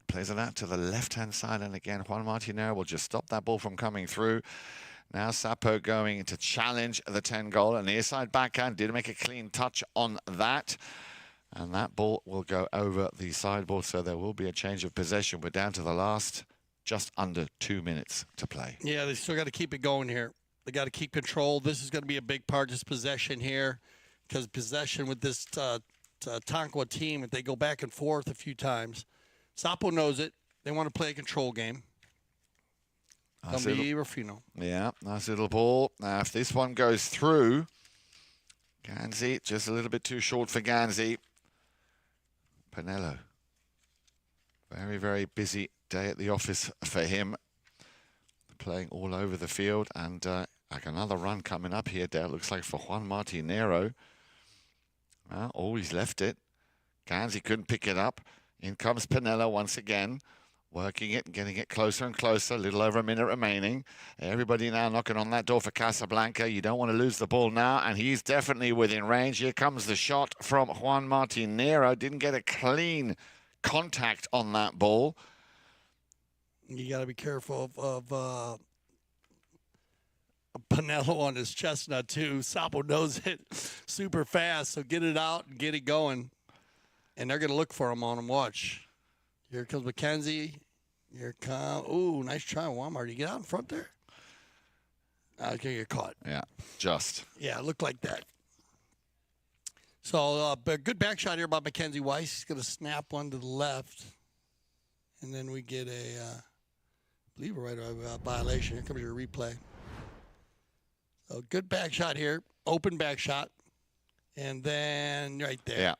Plays it out to the left-hand side. And again, Juan Nero will just stop that ball from coming through. Now Sapo going to challenge the 10-goal. And near side backhand did make a clean touch on that. And that ball will go over the sideboard. So there will be a change of possession. We're down to the last just under 2 minutes to play. Yeah, they still got to keep it going here. They got to keep control. This is going to be a big part of this possession here. Because possession with this Tonkawa team, if they go back and forth a few times, Sapo knows it. They want to play a control game. Nice Rufino. Yeah, nice little ball. Now, if this one goes through, Ganzi, just a little bit too short for Ganzi. Panelo. Very, very busy day at the office for him. Playing all over the field. And like another run coming up here, Dale. Looks like for Juan Nero. Always left it. Ganzi couldn't pick it up. In comes Panelo once again, working it and getting it closer and closer. A little over a minute remaining. Everybody now knocking on that door for Casablanca. You don't want to lose the ball now, and he's definitely within range. Here comes the shot from Juan Nero. Didn't get a clean contact on that ball. You got to be careful of Panelo on his chestnut, too. Sapo knows it super fast, so get it out and get it going. And they're going to look for him on him. Watch. Here comes Mackenzie. Here comes. Ooh, nice try, Walmart. Did you get out in front there? Okay, you're caught. Yeah, just. Yeah, it looked like that. So, a good back shot here by Mackenzie Weisz. He's going to snap one to the left. And then we get a, I believe a right violation. Here comes your replay. So, good back shot here. Open back shot. And then right there. Yeah.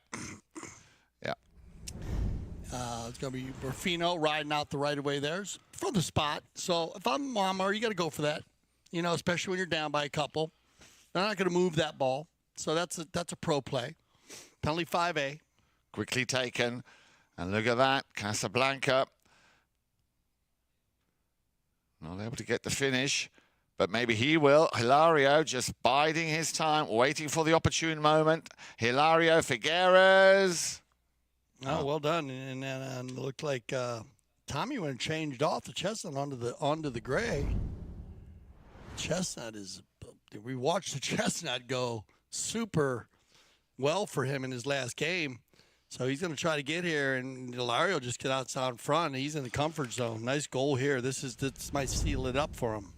It's going to be Rufino riding out the right of way there from the spot. So if I'm Walmart, you got to go for that, you know, especially when you're down by a couple. They're not going to move that ball. So that's a pro play. Penalty 5A. Quickly taken. And look at that. Casablanca. Not able to get the finish. But maybe he will. Hilario just biding his time, waiting for the opportune moment. Hilario Figueras. Oh, well done. And it looked like Tommy went and changed off the chestnut onto the gray. Chestnut is, we watched the chestnut go super well for him in his last game. So he's going to try to get here, and Hilario just get outside in front. He's in the comfort zone. Nice goal here. This might seal it up for him.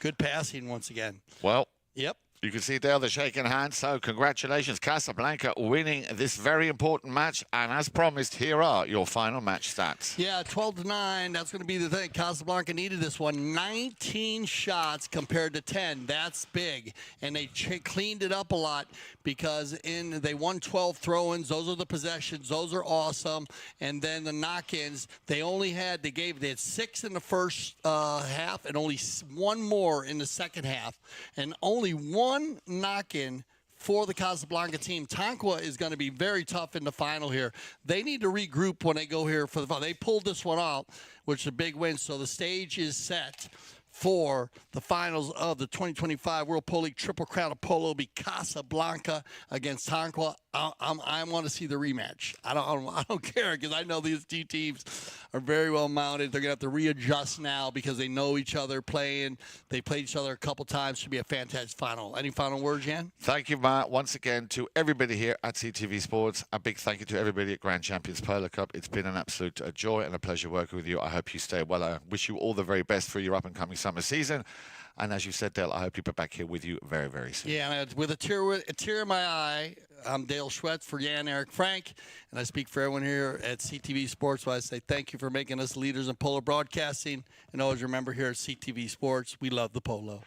Good passing once again. Well. Yep. You can see there the shaking hands. So congratulations, Casablanca, winning this very important match. And as promised, here are your final match stats. Yeah, 12-9. That's going to be the thing. Casablanca needed this one. 19 shots compared to 10. That's big. And they cleaned it up a lot because they won 12 throw-ins. Those are the possessions. Those are awesome. And then the knock-ins, they had 6 in the first half and only one more in the second half. And only one knock-in for the Casablanca team. Tonkawa is going to be very tough in the final here. They need to regroup when they go here for the final. They pulled this one out, which is a big win. So the stage is set for the finals of the 2025 World Polo League Triple Crown of Polo. Be Casablanca against Tonkawa. I want to see the rematch. I don't care, because I know these two teams are very well mounted. They're gonna have to readjust now because they know each other playing. They played each other a couple times. Should be a fantastic final. Any final words, Jan? Thank you, Matt. Once again, to everybody here at CTV Sports, a big thank you to everybody at Grand Champions Polo Cup. It's been an absolute joy and a pleasure working with you. I hope you stay well. I wish you all the very best for your up-and-coming summer season. And as you said, Dale, I hope to be back here with you very, very soon. Yeah, with a tear in my eye, I'm Dale Schwetz for Jan Eric Frank, and I speak for everyone here at CTV Sports. So I say thank you for making us leaders in polo broadcasting. And always remember, here at CTV Sports, we love the polo.